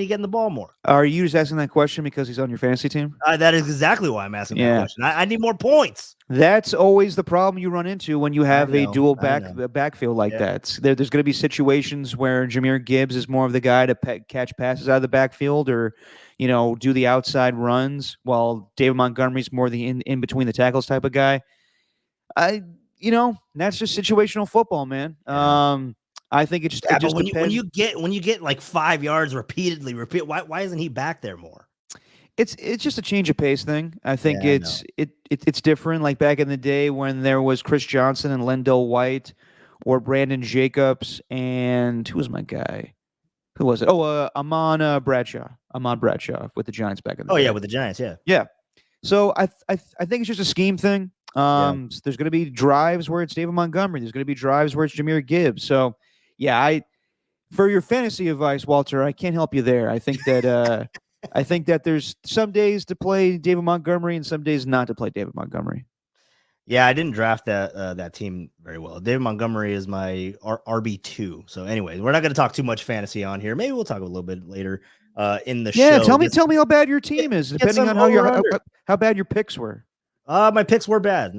getting the ball more? Are you just asking that question because he's on your fantasy team? That is exactly why I'm asking that question. I need more points. That's always the problem you run into when you have a dual backfield like that. There's going to be situations where Jahmyr Gibbs is more of the guy to catch passes out of the backfield or, do the outside runs, while David Montgomery's more the in between the tackles type of guy. That's just situational football, man. I think it just depends. When you get like 5 yards repeatedly, why isn't he back there more? It's just a change of pace thing. I think it's different. Like back in the day when there was Chris Johnson and Lendell White, or Brandon Jacobs, and who was my guy? Who was it? Oh, Ahmad Bradshaw with the Giants back in the day. Oh yeah, with the Giants, yeah. So I think it's just a scheme thing. So there's going to be drives where it's David Montgomery. There's going to be drives where it's Jahmyr Gibbs. So for your fantasy advice, Walter, I can't help you there. I think that there's some days to play David Montgomery and some days not to play David Montgomery. Yeah, I didn't draft that team very well. David Montgomery is my RB2. So anyway, we're not going to talk too much fantasy on here. Maybe we'll talk a little bit later in the show. Yeah, tell me how bad your team is, depending on how bad your picks were. My picks were bad.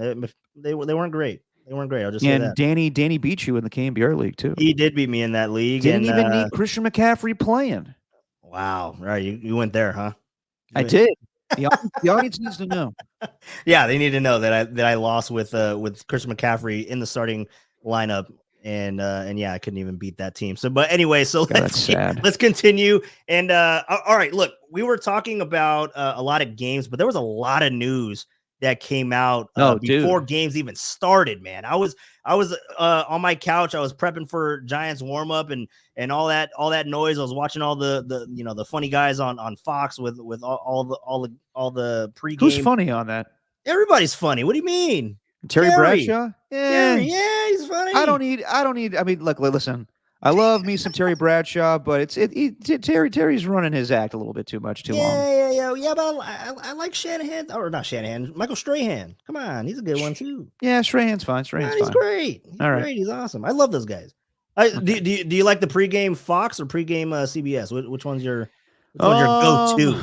They weren't great. They weren't great. I'll just say that. And Danny beat you in the KNBR league too. He did beat me in that league. Didn't even need Christian McCaffrey playing. Wow. All right, you went there, huh? I did. The audience needs to know. Yeah, they need to know that I lost with Christian McCaffrey in the starting lineup, and I couldn't even beat that team. So, but anyway, let's continue. And all right, look, we were talking about a lot of games, but there was a lot of news that came out before games even started, man. I was on my couch. I was prepping for Giants warm up and all that noise. I was watching all the funny guys on Fox with all the pregame. Who's funny on that? Everybody's funny. What do you mean? Terry Bradshaw? Yeah, he's funny. I don't need. I mean, look, listen. I love me some Terry Bradshaw, but Terry's running his act a little bit too long. Yeah. But I like Shanahan, or not Shanahan, Michael Strahan. Come on, he's a good one too. Yeah, Strahan's fine. He's great. He's awesome. I love those guys. Do you like the pregame Fox or pregame CBS? Which one's your go-to?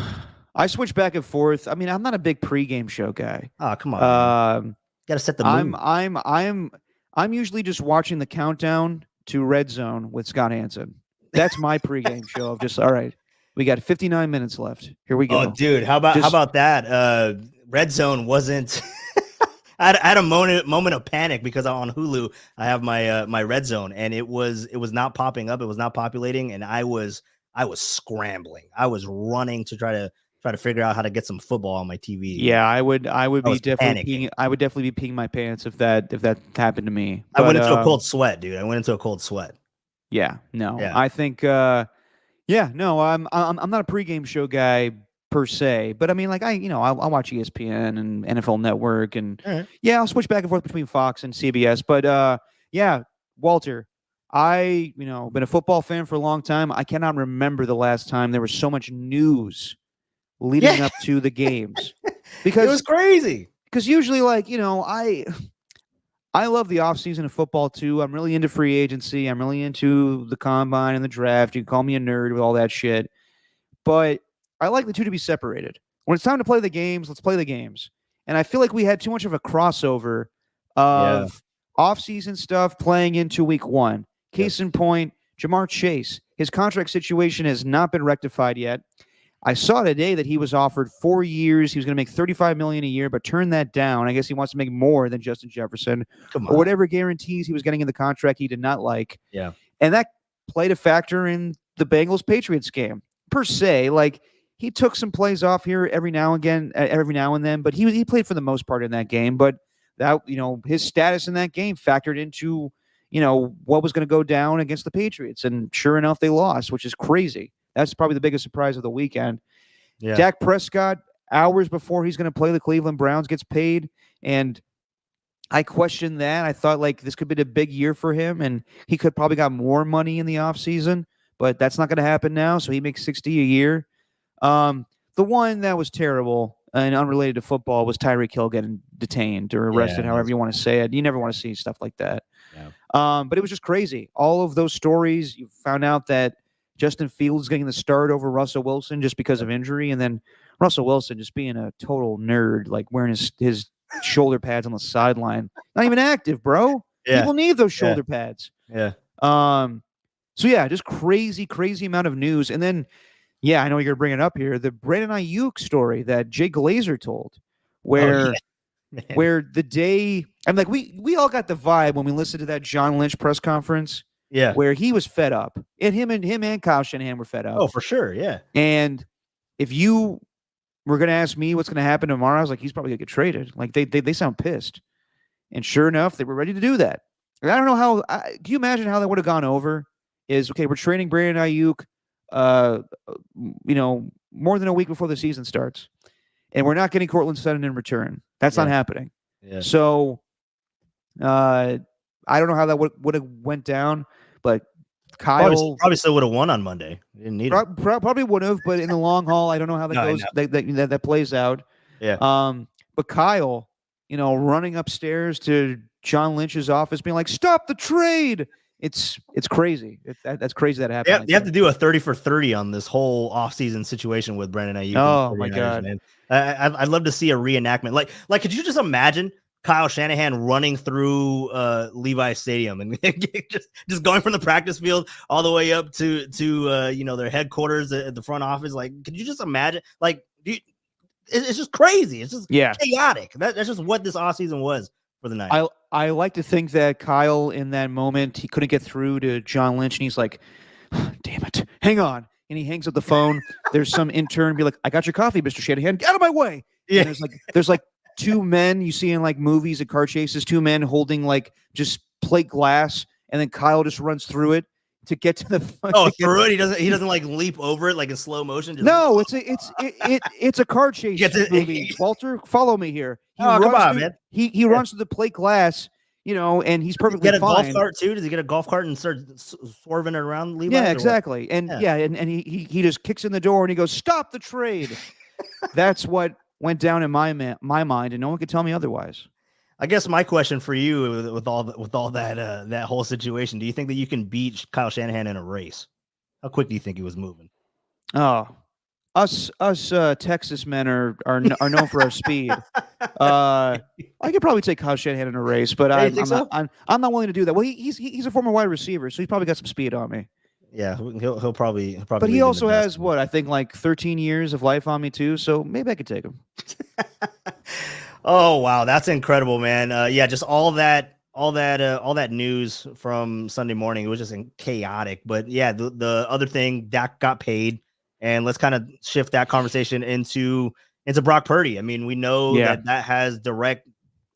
I switch back and forth. I mean, I'm not a big pregame show guy. Oh, come on. Got to set the mood. I'm usually just watching the countdown to Red Zone with Scott Hansen. That's my pregame show of just, all right, we got 59 minutes left. Here we go. Oh, dude, how about that? Red Zone wasn't. I had a moment of panic because on Hulu I have my Red Zone, and it was not popping up. It was not populating, and I was scrambling. I was running to try to figure out how to get some football on my TV. Yeah, I would be definitely be peeing my pants if that happened to me. But, I went into a cold sweat, dude. I went into a cold sweat. Yeah, no. Yeah. I think I'm not a pregame show guy per se, but I mean, like I'll watch ESPN and NFL Network, and I'll switch back and forth between Fox and CBS. But Walter, I been a football fan for a long time. I cannot remember the last time there was so much news leading up to the games, because it was crazy. Because usually, I love the offseason of football too. I'm really into free agency. I'm really into the combine and the draft. You can call me a nerd with all that shit, but I like the two to be separated. When it's time to play the games, let's play the games. And I feel like we had too much of a crossover of off-season stuff playing into week one. Case in point, Jamar Chase. His contract situation has not been rectified yet. I saw today that he was offered 4 years. He was going to make $35 million a year, but turned that down. I guess he wants to make more than Justin Jefferson or whatever guarantees he was getting in the contract he did not like. Yeah. And that played a factor in the Bengals-Patriots game per se. Like, he took some plays off here every now and then, but he played for the most part in that game. But that, his status in that game factored into, what was going to go down against the Patriots. And sure enough, they lost, which is crazy. That's probably the biggest surprise of the weekend. Yeah. Dak Prescott, hours before he's going to play the Cleveland Browns, gets paid. And I questioned that. I thought, like, this could be a big year for him, and he could probably got more money in the offseason, but that's not going to happen now. So he makes $60 a year. The one that was terrible and unrelated to football was Tyreek Hill getting detained or arrested, however you want to say it. You never want to see stuff like that. Yeah. But it was just crazy. All of those stories, you found out that Justin Fields getting the start over Russell Wilson just because of injury, and then Russell Wilson just being a total nerd, like wearing his shoulder pads on the sideline. Not even active, bro. Yeah. People need those shoulder pads. Yeah. So yeah, just crazy amount of news. And then, yeah, I know you're bringing it up here. The Brandon Ayuk story that Jay Glazer told, where the day, I'm like, we all got the vibe when we listened to that John Lynch press conference. Yeah, where he was fed up, and him and Kyle Shanahan were fed up. Oh, for sure, yeah. And if you were going to ask me what's going to happen tomorrow, I was like, he's probably going to get traded. Like they sound pissed, and sure enough, they were ready to do that. And I don't know how. Can you imagine how that would have gone over? Is okay. We're trading Brandon Ayuk, more than a week before the season starts, and we're not getting Courtland Sutton in return. That's not happening. Yeah. So, I don't know how that would have went down. But Kyle probably still would have won on Monday. Didn't need him. Probably would have, but in the long haul, I don't know how that goes. That plays out. Yeah. But Kyle, running upstairs to John Lynch's office, being like, "Stop the trade!" It's crazy. That's crazy that happened. Yeah, you have to do a 30 for 30 on this whole offseason situation with Brandon Ayuk. Oh my God, man. I'd love to see a reenactment. Like, could you just imagine Kyle Shanahan running through Levi Stadium and just going from the practice field all the way up to their headquarters at the front office? Like, could you just imagine? Like, it's just crazy. It's just chaotic. That's just what this offseason was for the Niners. I like to think that Kyle, in that moment, he couldn't get through to John Lynch, and he's like, "Damn it, hang on!" And he hangs up the phone. There's some intern be like, "I got your coffee, Mr. Shanahan. Get out of my way!" Yeah. And there's like two men you see in like movies and car chases, two men holding like just plate glass, and then Kyle just runs through it to get to the through it. He doesn't like leap over it like in slow motion. No, it's a car chase movie. Walter, follow me here. Come on, man. He runs through the plate glass, and he's perfectly fine. Get a fine. golf cart too? Does he get a golf cart and start swerving it around Levi? Yeah, exactly. And and he just kicks in the door and he goes, "Stop the trade." That's what went down in my mind, and no one could tell me otherwise. I guess my question for you, with all that that whole situation, do you think that you can beat Kyle Shanahan in a race? How quick do you think he was moving? Oh, us Texas men are known for our speed. I could probably take Kyle Shanahan in a race, but I'm not willing to do that. Well, he's a former wide receiver, so he's probably got some speed on me. Yeah, he'll probably. But he also has what I think like 13 years of life on me too, so maybe I could take him. Oh wow, that's incredible, man. Just all that news from Sunday morning, it was just chaotic. But yeah, the other thing, Dak got paid, and let's kind of shift that conversation into Brock Purdy. I mean, we know that has direct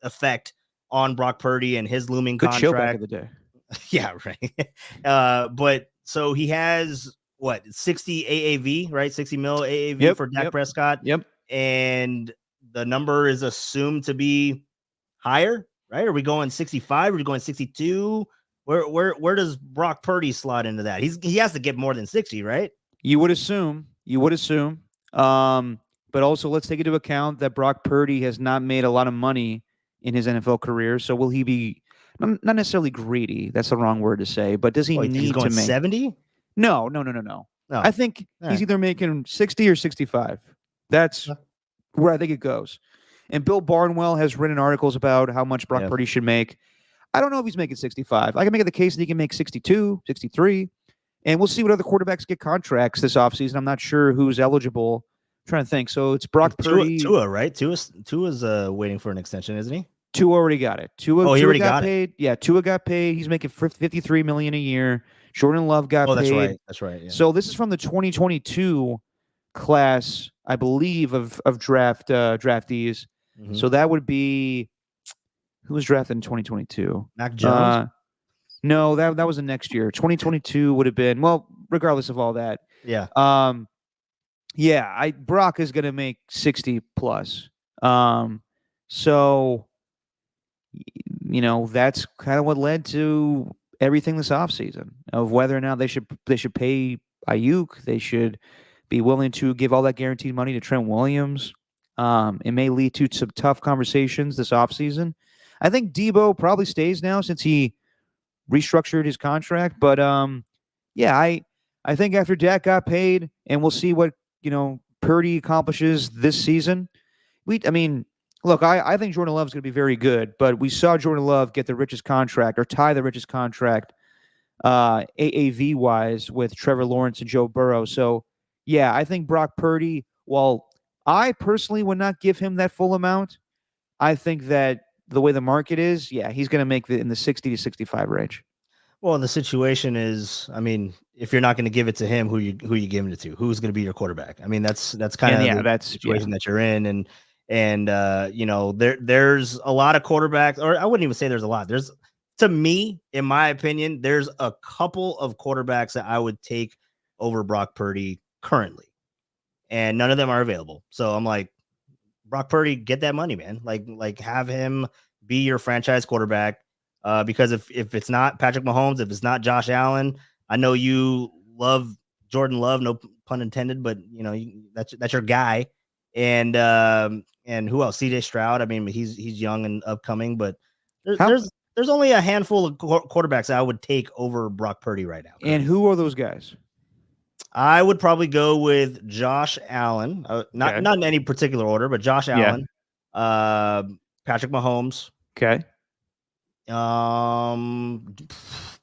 effect on Brock Purdy and his looming contract. Show back in the day. Yeah, right. But so he has what, 60 AAV, right? 60 mil AAV for Dak Prescott. Yep. And the number is assumed to be higher, right? Are we going 65? Are we going 62? Where does Brock Purdy slot into that? He has to get more than 60, right? You would assume. But also let's take into account that Brock Purdy has not made a lot of money in his NFL career. So will he be not necessarily greedy? That's the wrong word to say. But does he need to make 70? No. I think he's either making 60 or 65. That's where I think it goes. And Bill Barnwell has written articles about how much Brock Purdy should make. I don't know if he's making 65. I can make the case that he can make 62, 63. And we'll see what other quarterbacks get contracts this offseason. I'm not sure who's eligible. I'm trying to think. So it's Brock Purdy. Tua, right? Tua's waiting for an extension, isn't he? Tua already got it. Tua already got got paid. Yeah, Tua got paid. He's making $53 million a year. Jordan Love got paid. That's right. That's right. Yeah. So this is from the 2022 class, I believe, of draftees. Mhm. So that would be who was drafted in 2022? Mac Jones. No, that was the next year. 2022 would have been, well, regardless of all that. Yeah. Brock is going to make 60 plus. So that's kind of what led to everything this offseason of whether or not they should pay Ayuk. They should be willing to give all that guaranteed money to Trent Williams. It may lead to some tough conversations this offseason. I think Debo probably stays now since he restructured his contract. But I think after Dak got paid, and we'll see what Purdy accomplishes this season. Look, I think Jordan Love is going to be very good, but we saw Jordan Love get the richest contract or tie the richest contract AAV wise with Trevor Lawrence and Joe Burrow. So yeah, I think Brock Purdy, while I personally would not give him that full amount, I think that the way the market is, he's going to make in the 60 to 65 range. Well, the situation is, if you're not going to give it to him, who you giving it to? Who's going to be your quarterback? That's kind of the situation that you're in, and there's a lot of quarterbacks, or I wouldn't even say there's a lot. To me, in my opinion, there's a couple of quarterbacks that I would take over Brock Purdy currently, and none of them are available. So I'm like, Brock Purdy, get that money, man. Like have him be your franchise quarterback. Because if it's not Patrick Mahomes, if it's not Josh Allen, I know you love Jordan Love, no pun intended, but that's your guy. And who else? CJ Stroud. He's young and upcoming, but there's only a handful of quarterbacks I would take over Brock Purdy right now. And who are those guys? I would probably go with Josh Allen, not in any particular order, but Josh Allen, Patrick Mahomes. Okay.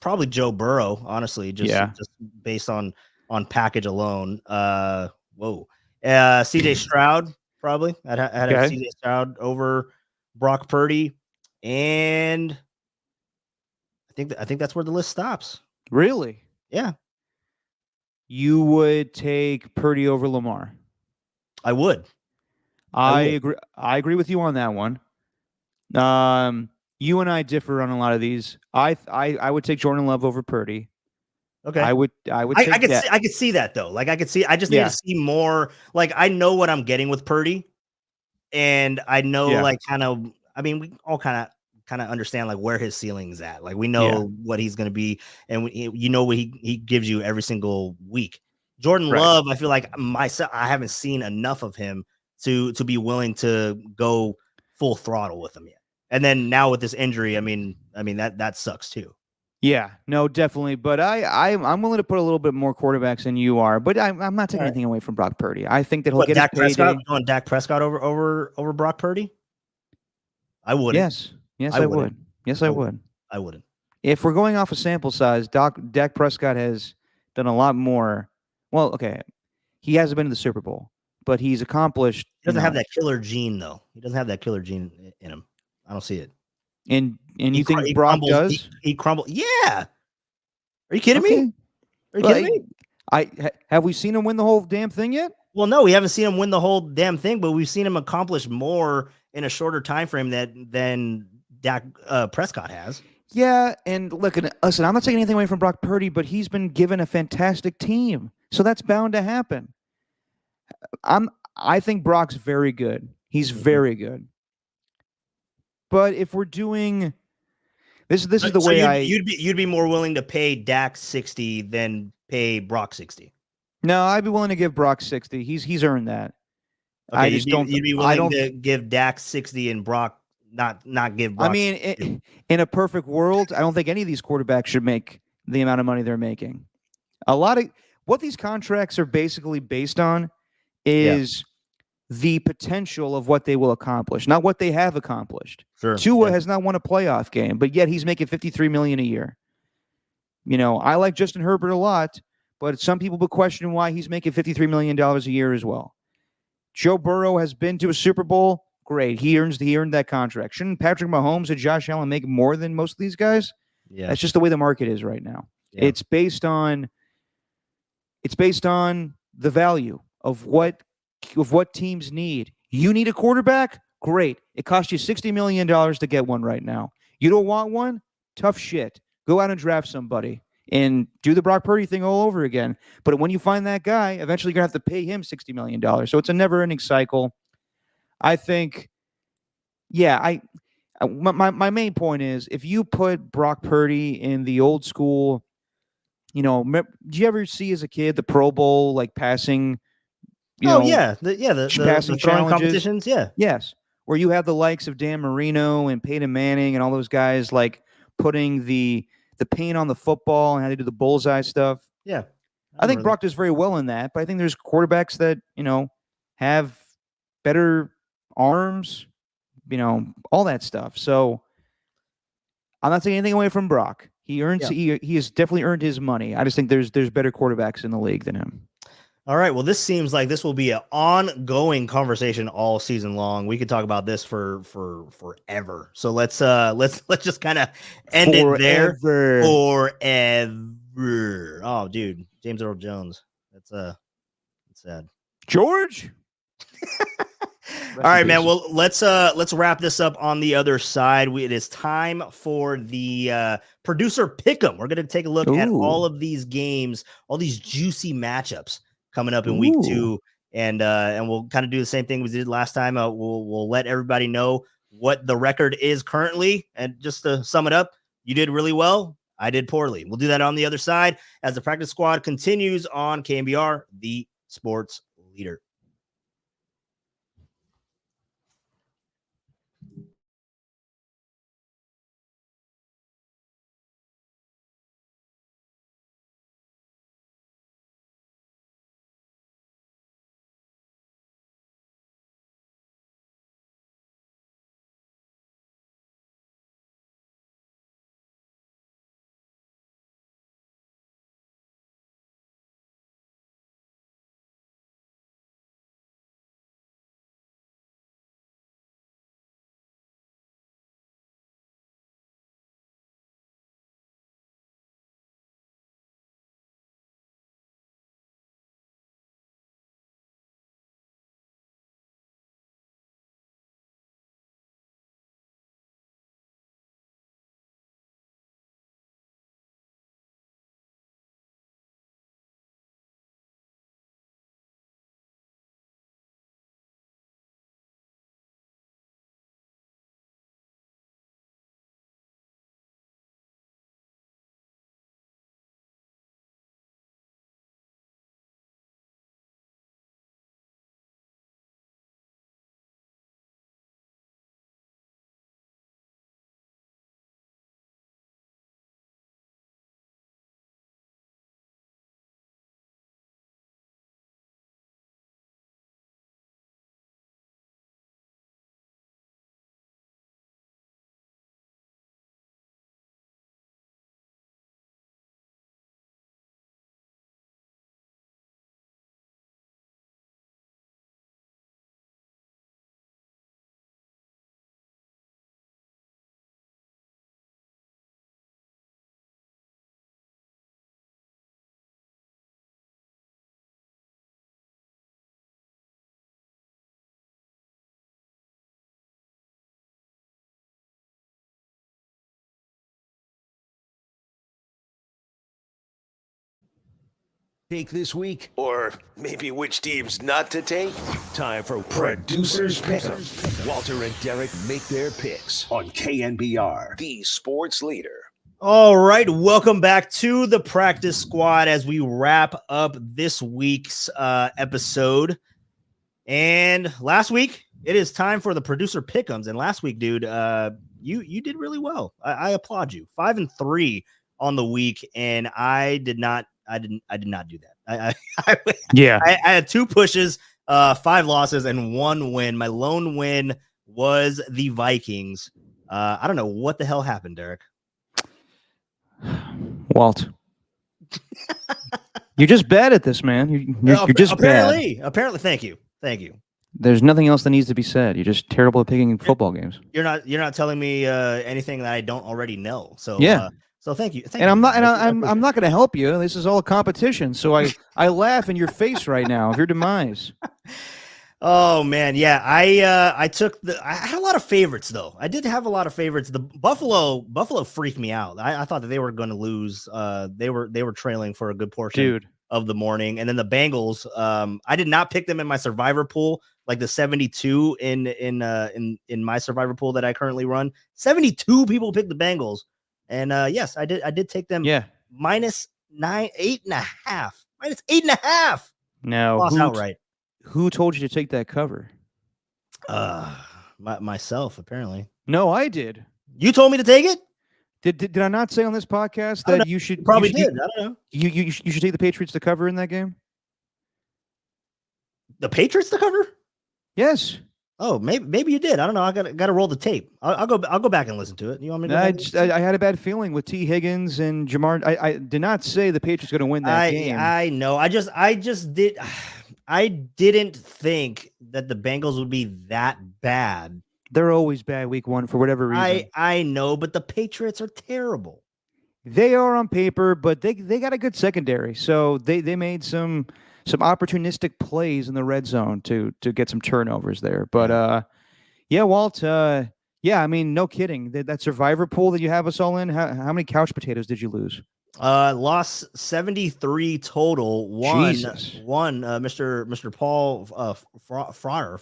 Probably Joe Burrow, honestly, just based on package alone. CJ Stroud, probably. I'd have CJ Stroud over Brock Purdy, and I think that's where the list stops. Really? Yeah. You would take Purdy over Lamar. I would. I agree. I agree with you on that one. You and I differ on a lot of these. I would take Jordan Love over Purdy. Okay. I would take I could see that though. I just need to see more. I know what I'm getting with Purdy, and I know we all kind of understand where his ceiling's at. We know what he's going to be, and what he gives you every single week. Jordan Love, I feel like myself, I haven't seen enough of him to be willing to go full throttle with him yet. And then now with this injury, that sucks too. Yeah, no, definitely. But I'm willing to put a little bit more quarterbacks than you are. But I'm not taking anything away from Brock Purdy. I think that he'll get Dak his payday. Prescott, Dak Prescott over Brock Purdy? I wouldn't. Yes, I would. Yes, I would. I wouldn't. If we're going off a sample size, Dak Prescott has done a lot more. Well, okay, he hasn't been to the Super Bowl, but he's accomplished. He doesn't have that killer gene, though. He doesn't have that killer gene in him. I don't see it. And you think Brock does? He crumbled. Yeah. Are you kidding me? Are you kidding me? Have we seen him win the whole damn thing yet? Well, no, we haven't seen him win the whole damn thing, but we've seen him accomplish more in a shorter time frame than Dak Prescott has. Yeah, and listen, I'm not taking anything away from Brock Purdy, but he's been given a fantastic team, so that's bound to happen. I think Brock's very good. He's very good. But if we're doing this is the way you'd be more willing to pay Dak 60 than pay Brock 60. No, I'd be willing to give Brock 60. He's earned that. Okay, you'd be willing to give Dak 60 and Brock not give Brock. In a perfect world, I don't think any of these quarterbacks should make the amount of money they're making. A lot of what these contracts are basically based on is the potential of what they will accomplish, not what they have accomplished. Sure. Tua has not won a playoff game, but yet he's making $53 million a year. I like Justin Herbert a lot, but some people would question why he's making $53 million a year as well. Joe Burrow has been to a Super Bowl. Great. He earned that contract. Shouldn't Patrick Mahomes and Josh Allen make more than most of these guys? Yeah. That's just the way the market is right now. Yeah. It's based on the value of what teams need. You need a quarterback? Great. It costs you $60 million to get one right now. You don't want one? Tough shit. Go out and draft somebody and do the Brock Purdy thing all over again. But when you find that guy, eventually you're going to have to pay him $60 million. So it's a never-ending cycle. I think, my main point is if you put Brock Purdy in the old school, do you ever see as a kid the Pro Bowl like passing? The passing throwing challenges? competitions. Yeah. Yes, where you have the likes of Dan Marino and Peyton Manning and all those guys like putting the paint on the football and how they do the bullseye stuff. Yeah, I think Brock does very well in that, but I think there's quarterbacks that have better arms, all that stuff. So I'm not taking anything away from Brock. He has definitely earned his money. I just think there's better quarterbacks in the league than him. All right. Well, this seems like this will be an ongoing conversation all season long. We could talk about this for forever. So let's just kind of end it there. Forever. Oh, dude, James Earl Jones. That's sad. George. All right, man. Well, let's wrap this up on the other side. It is time for the producer pick'em. We're gonna take a look at all of these games, all these juicy matchups coming up in week 2, and we'll kind of do the same thing we did last time. We'll let everybody know what the record is currently, and just to sum it up, you did really well. I did poorly. We'll do that on the other side as the practice squad continues on KNBR, the sports leader. Take this week, or maybe which teams not to take? Time for Producers Pick'em. Walter and Derek make their picks on KNBR, the sports leader. All right, welcome back to the practice squad as we wrap up this week's episode. And last week, it is time for the producer pick'ems. And last week, dude, you did really well. I applaud you. 5-3 on the week, and I did not do that. I had 2 pushes. 5 losses and 1 win. My lone win was the Vikings. I don't know what the hell happened, Derek. Walt. You're just bad at this, man. You're just bad. Apparently, thank you. There's nothing else that needs to be said. You're just terrible at picking football games. You're not telling me anything that I don't already know. So yeah. So thank you. And I'm not going to help you. This is all a competition. So I laugh in your face right now of your demise. Oh man, yeah. I had a lot of favorites though. I did have a lot of favorites. The Buffalo freaked me out. I thought that they were going to lose. They were trailing for a good portion of the morning. And then the Bengals, I did not pick them in my survivor pool, like the 72 in my survivor pool that I currently run. 72 people picked the Bengals. And yes, I did take them -8.5. -8.5. Now lost outright. Who told you to take that cover? Myself, apparently. No, I did. You told me to take it? Did I not say on this podcast that you should probably did? I don't know. You should take the Patriots to cover in that game? The Patriots to cover? Yes. Oh, maybe you did. I don't know. I got to roll the tape. I'll go back and listen to it. You want me to? I had a bad feeling with T. Higgins and Jamar. I did not say the Patriots going to win that game. I know. I just did. I didn't think that the Bengals would be that bad. They're always bad week 1 for whatever reason. I know, but the Patriots are terrible. They are on paper, but they got a good secondary. So they made some opportunistic plays in the red zone to get some turnovers there. But yeah, Walt, I mean, no kidding. That survivor pool that you have us all in, how many couch potatoes did you lose? Lost 73 total. One, Mr. Paul Fraher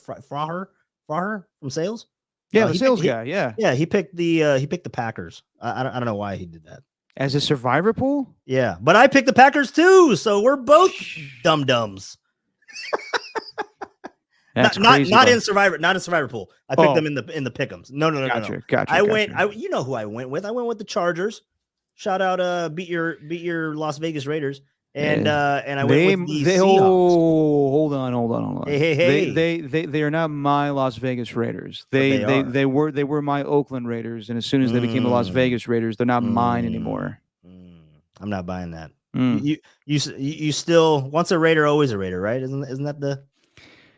from sales. Yeah, the sales guy. Yeah, he picked the Packers. I don't know why he did that. As a survivor pool? Yeah, but I picked the Packers too, so we're both dum-dums. That's not in survivor pool. I picked them in the pick'ems. No. Gotcha. You know who I went with. I went with the Chargers. Shout out, beat your Las Vegas Raiders, and I went with the Seahawks. Hold on. Hey. They are not my Las Vegas Raiders. They were my Oakland Raiders, and as soon as they became the Las Vegas Raiders, they're not mine anymore. I'm not buying that. You still, once a Raider, always a Raider, right? Isn't that the?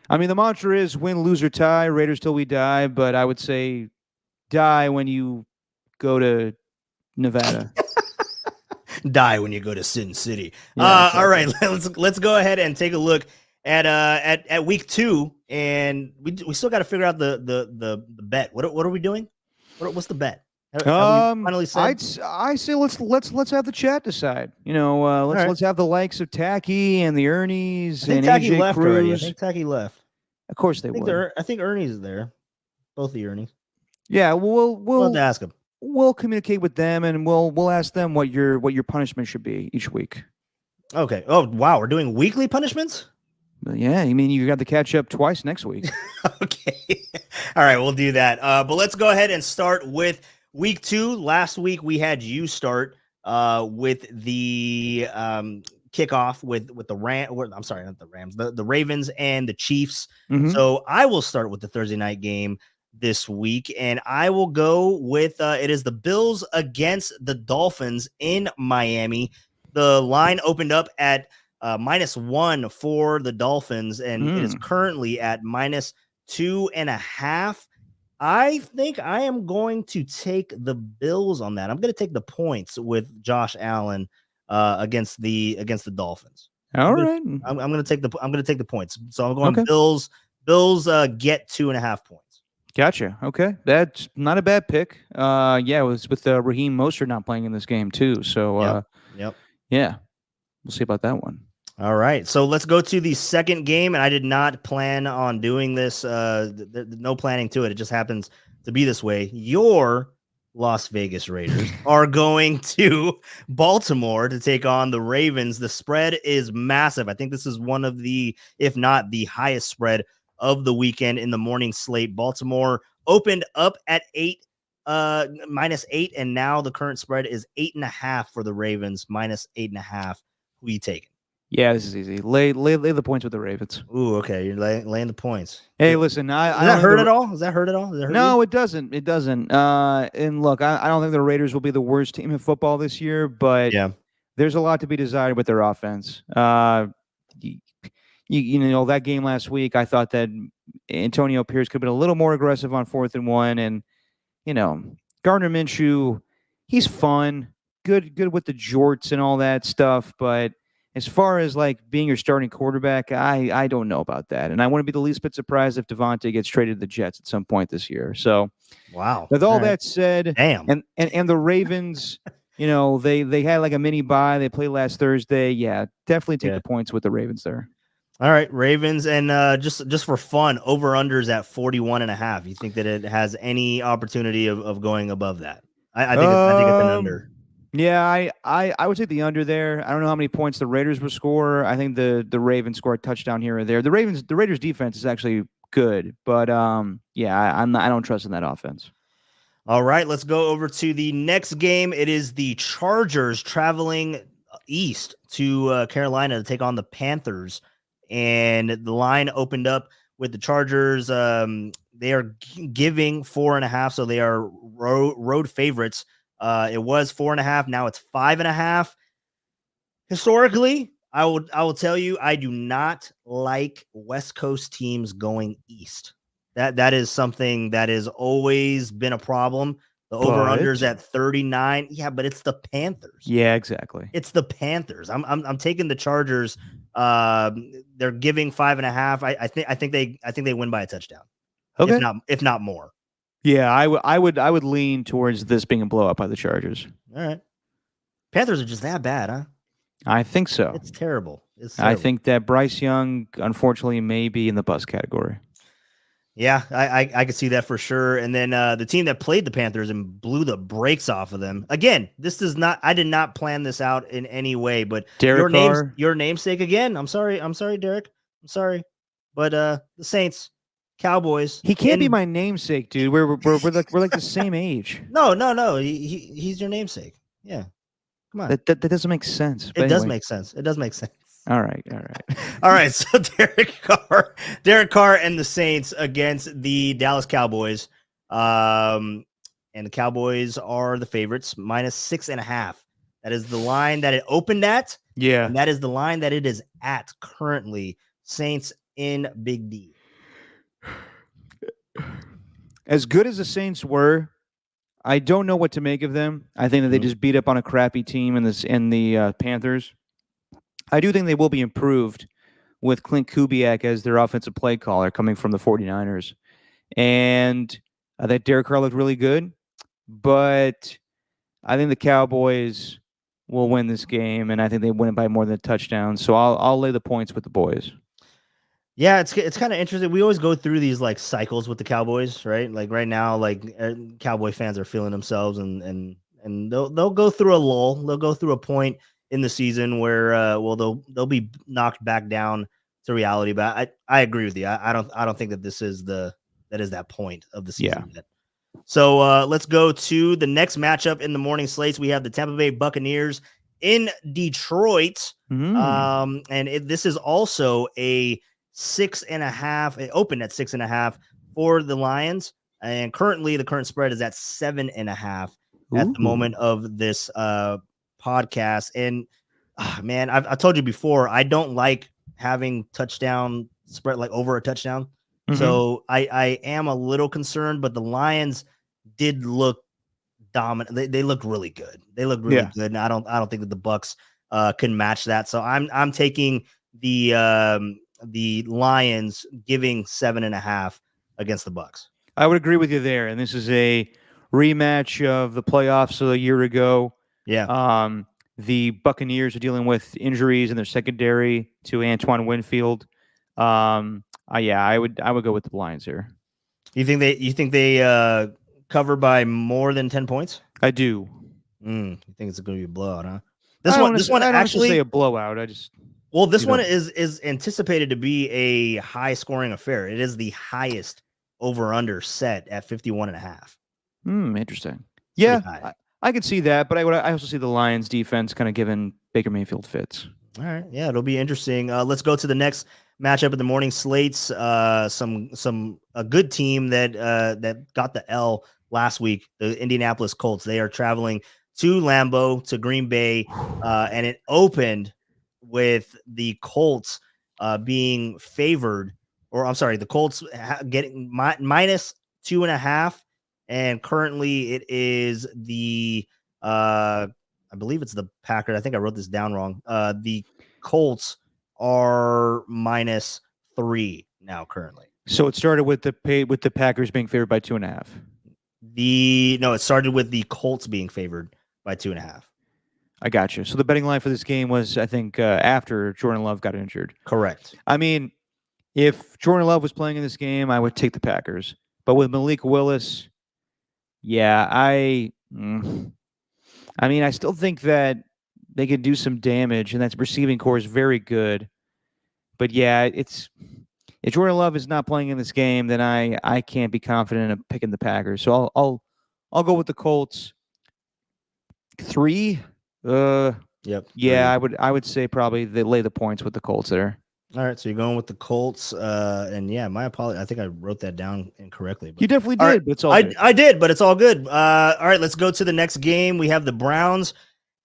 I mean, the mantra is win, lose, or tie. Raiders till we die, but I would say die when you go to Nevada. Die when you go to Sin City. Exactly. All right, let's go ahead and take a look at week 2, and we still got to figure out the bet. What are we doing? What's the bet? Finally said? I say let's have the chat decide. Let's have the likes of Tacky and the Ernies and Tacky AJ left Cruz. already. I think Tacky left. Of course they would. I think Ernie's is there. Both the Ernies. Yeah, we'll have to ask them. We'll communicate with them, and we'll ask them what your punishment should be each week. Okay. Oh wow, we're doing weekly punishments. Yeah, I mean you got to catch up twice next week. Okay. All right, we'll do that. But let's go ahead and start with week 2. Last week we had you start with the kickoff with the I'm sorry, not the Rams, the Ravens and the Chiefs. Mm-hmm. So I will start with the Thursday night game this week, and I will go with it is the Bills against the Dolphins in Miami. The line opened up at -1 for the Dolphins, and it is currently at -2.5. I think I am going to take the Bills on that. I'm going to take the points with Josh Allen against the Dolphins. All right, I'm going to take the points. So I'm going Bills. Bills get 2.5 points. Gotcha. Okay, that's not a bad pick. It was with Raheem Mostert not playing in this game too. So yep. Yeah, we'll see about that one. All right, so let's go to the second game, and I did not plan on doing this. No planning to it. It just happens to be this way. Your Las Vegas Raiders are going to Baltimore to take on the Ravens. The spread is massive. I think this is one of the, if not the highest spread of the weekend in the morning slate. Baltimore opened up at -8, and now the current spread is 8.5 for the Ravens, -8.5. Who are you taking? Yeah, this is easy. Lay the points with the Ravens. Ooh, okay. You're laying the points. Hey, listen, I Does don't that think hurt the- at all? Does that hurt at all? Does that hurt you? No, it doesn't. It doesn't. And look, I don't think the Raiders will be the worst team in football this year, but Yeah. there's a lot to be desired with their offense. You know, that game last week, I thought that Antonio Pierce could have been a little more aggressive on 4th and 1, and you know, Gardner Minshew, he's fun, good with the jorts and all that stuff, but as far as like being your starting quarterback, I don't know about that, and I wouldn't be the least bit surprised if Devontae gets traded to the Jets at some point this year. So, Wow. with all right. that said, Damn. and the Ravens, you know, they had like a mini bye. They played last Thursday. Yeah, definitely take the points with the Ravens there. All right, Ravens, and just for fun, over-unders at 41.5. You think that it has any opportunity of going above that? I think it's an under. Yeah, I would take the under there. I don't know how many points the Raiders will score. I think the Ravens score a touchdown here or there. The Raiders defense is actually good, but yeah, I don't trust in that offense. All right, let's go over to the next game. It is the Chargers traveling east to Carolina to take on the Panthers. And the line opened up with the Chargers. They are giving 4.5, so they are road favorites. It was 4.5. Now it's 5.5. Historically, I will tell you, I do not like West Coast teams going east. That is something that has always been a problem. The over-unders at 39. Yeah, but it's the Panthers. Yeah, exactly. It's the Panthers. I'm taking the Chargers. They're giving 5.5. I think they win by a touchdown. Okay. If not more. Yeah, I would lean towards this being a blowout by the Chargers. All right. Panthers are just that bad, huh? I think so. It's terrible. I think that Bryce Young, unfortunately, may be in the bust category. Yeah, I could see that for sure. And then the team that played the Panthers and blew the brakes off of them. Again, I did not plan this out in any way, but your namesake again. I'm sorry, Derek. I'm sorry. But the Saints, Cowboys. He can't be my namesake, dude. We're like the same age. No. He's your namesake. Yeah. Come on. That doesn't make sense. It does make sense. It does make sense. All right. All right. So Derek Carr and the Saints against the Dallas Cowboys. And the Cowboys are the favorites, -6.5. That is the line that it opened at. Yeah. And that is the line that it is at currently. Saints in Big D. As good as the Saints were, I don't know what to make of them. I think that they just beat up on a crappy team in the Panthers. I do think they will be improved with Clint Kubiak as their offensive play caller coming from the 49ers. And I think Derek Carr looked really good, but I think the Cowboys will win this game, and I think they win it by more than a touchdown. So I'll lay the points with the boys. Yeah, it's kind of interesting. We always go through these like cycles with the Cowboys, right? Like right now, like Cowboy fans are feeling themselves, and they'll go through a lull. They'll go through a point in the season where they'll be knocked back down to reality. But I agree with you. I don't think that that is that point of the season yet. So let's go to the next matchup in the morning slates. We have the Tampa Bay Buccaneers in Detroit, and this is also a 6.5. It opened at 6.5 for the Lions, and currently the current spread is at 7.5 at the moment of this podcast. And man, I told you before, I don't like having touchdown spread like over a touchdown. So I am a little concerned, but the Lions did look dominant. They looked really good. They looked really good, and I don't think that the Bucs can match that. So I'm taking the Lions giving 7.5 against the Bucs. I would agree with you there. And this is a rematch of the playoffs a year ago. Yeah. The Buccaneers are dealing with injuries in their secondary to Antoine Winfield. I would go with the Lions here. You think they cover by more than 10 points? I do. You think it's going to be a blowout, huh? This one I actually say a blowout. This one is anticipated to be a high scoring affair. It is the highest over under set at 51.5. Interesting. Yeah, I could see that, but I also see the Lions defense kind of giving Baker Mayfield fits. All right. Yeah, it'll be interesting. Let's go to the next matchup of the morning slates. A good team that got the L last week, the Indianapolis Colts. They are traveling to Lambeau, to Green Bay, and it opened with the Colts being favored, or I'm sorry, the Colts getting minus 2.5, and currently it is the I believe it's the Packers. I think I wrote this down wrong. The Colts are -3 now currently. So it started with the Packers being favored by 2.5. It started with the Colts being favored by 2.5. I got you. So the betting line for this game was, I think, after Jordan Love got injured. Correct. I mean, if Jordan Love was playing in this game, I would take the Packers. But with Malik Willis, yeah, I still think that they could do some damage, and that receiving core is very good. But yeah, if Jordan Love is not playing in this game, then I can't be confident of picking the Packers. So I'll go with the Colts. 3. Yep. Yeah, 3. I would say probably they lay the points with the Colts there. All right, so you're going with the Colts, and yeah, my apology. I think I wrote that down incorrectly. You definitely did, right, but it's all good. I did, but it's all good. All right, let's go to the next game. We have the Browns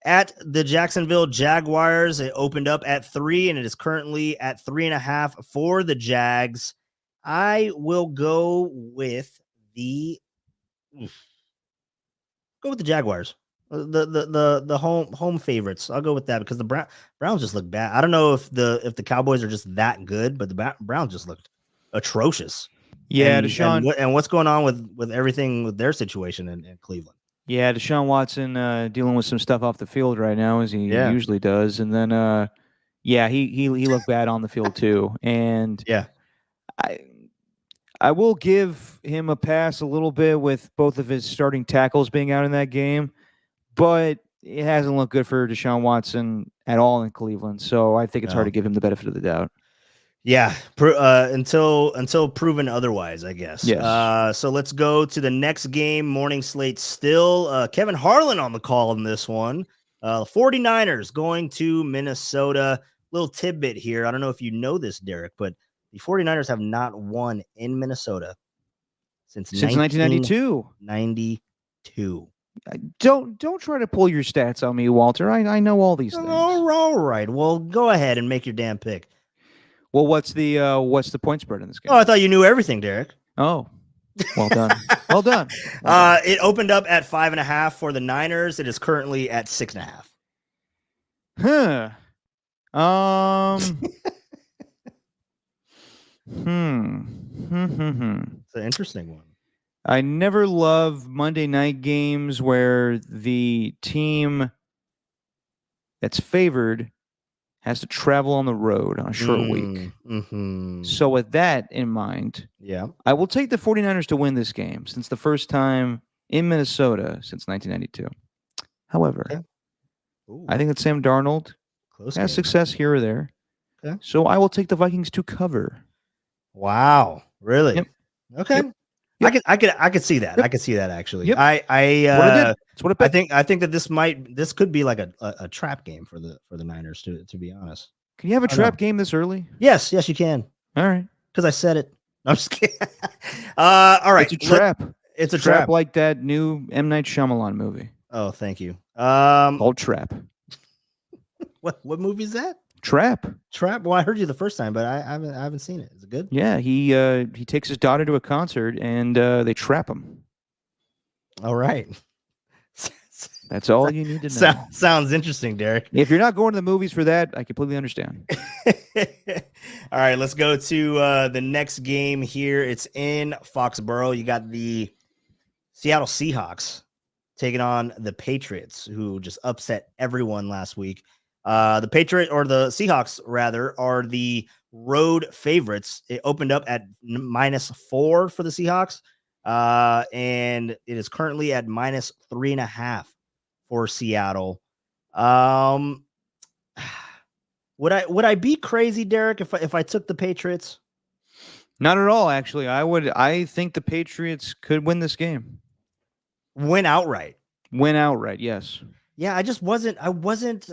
at the Jacksonville Jaguars. It opened up at 3, and it is currently at 3.5 for the Jags. I will go with the Jaguars. The home favorites. I'll go with that because the Browns just look bad. I don't know if the Cowboys are just that good, but the Browns just looked atrocious. Yeah, Deshaun, and what's going on with everything with their situation in Cleveland? Yeah, Deshaun Watson dealing with some stuff off the field right now, as he usually does, and then he looked bad on the field too. And yeah, I will give him a pass a little bit with both of his starting tackles being out in that game. But it hasn't looked good for Deshaun Watson at all in Cleveland, so I think it's hard to give him the benefit of the doubt. Yeah, until proven otherwise, I guess. Yes. So let's go to the next game. Morning slate still. Kevin Harlan on the call in this one. 49ers going to Minnesota. Little tidbit here. I don't know if you know this, Derek, but the 49ers have not won in Minnesota since 1992. 92. Don't try to pull your stats on me, Walter. I know all these things. All right. Well, go ahead and make your damn pick. Well, what's the point spread in this game? Oh, I thought you knew everything, Derek. Oh, well done. Well done. It opened up at 5.5 for the Niners. It is currently at 6.5. Huh. It's an interesting one. I never love Monday night games where the team that's favored has to travel on the road on a short week. Mm-hmm. So with that in mind, I will take the 49ers to win this game since the first time in Minnesota since 1992. However, I think that Sam Darnold has success here or there. Okay. So I will take the Vikings to cover. Wow. Really? Yep. Okay. Yep. I could see that. Yep. I could see that actually. Yep. That's what I think that this could be like a trap game for the Niners to be honest. Can you have a trap game this early? Yes, you can. All right. Because I said it. I'm just kidding. All right. It's a trap. It's a trap like that new M. Night Shyamalan movie. Oh, thank you. Called Trap. What movie is that? Trap. Well, I heard you the first time, but I haven't seen it. Is it good? Yeah, he takes his daughter to a concert and they trap him. All right. That's all you need to know. Sounds interesting, Derek. If you're not going to the movies for that, I completely understand. All right, let's go to the next game here. It's in Foxborough. You got the Seattle Seahawks taking on the Patriots, who just upset everyone last week. The Seahawks rather are the road favorites. It opened up at -4 for the Seahawks, and it is currently at -3.5 for Seattle. Would I be crazy, Derek, if I took the Patriots? Not at all, actually. I think the Patriots could win this game. Win outright. Win outright, yes. Yeah, I wasn't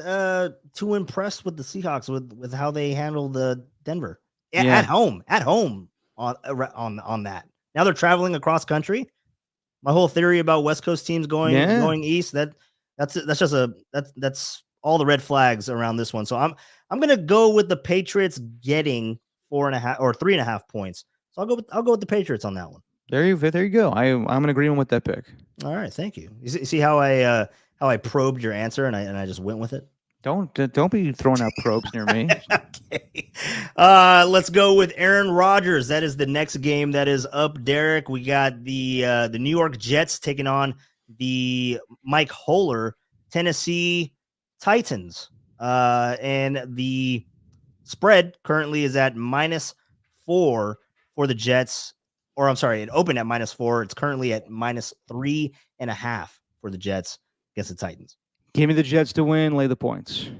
too impressed with the Seahawks with how they handled the Denver Yeah. at home on that. Now they're traveling across country. My whole theory about West Coast teams Yeah. going east, that's all the red flags around this one. So I'm gonna go with the Patriots getting 4.5 or 3.5 points. So I'll go with the Patriots on that one. There you go. I'm in agreement with that pick. All right, thank you. You see how I probed your answer and I just went with it. Don't be throwing out probes near me. Okay. Let's go with Aaron Rodgers. That is the next game that is up, Derek. We got the New York Jets taking on the Mike Holler Tennessee Titans. And the spread currently is at -4 for the Jets. Or I'm sorry, it opened at -4. It's currently at -3.5 for the Jets against the Titans. Give me the Jets to win. Lay the points.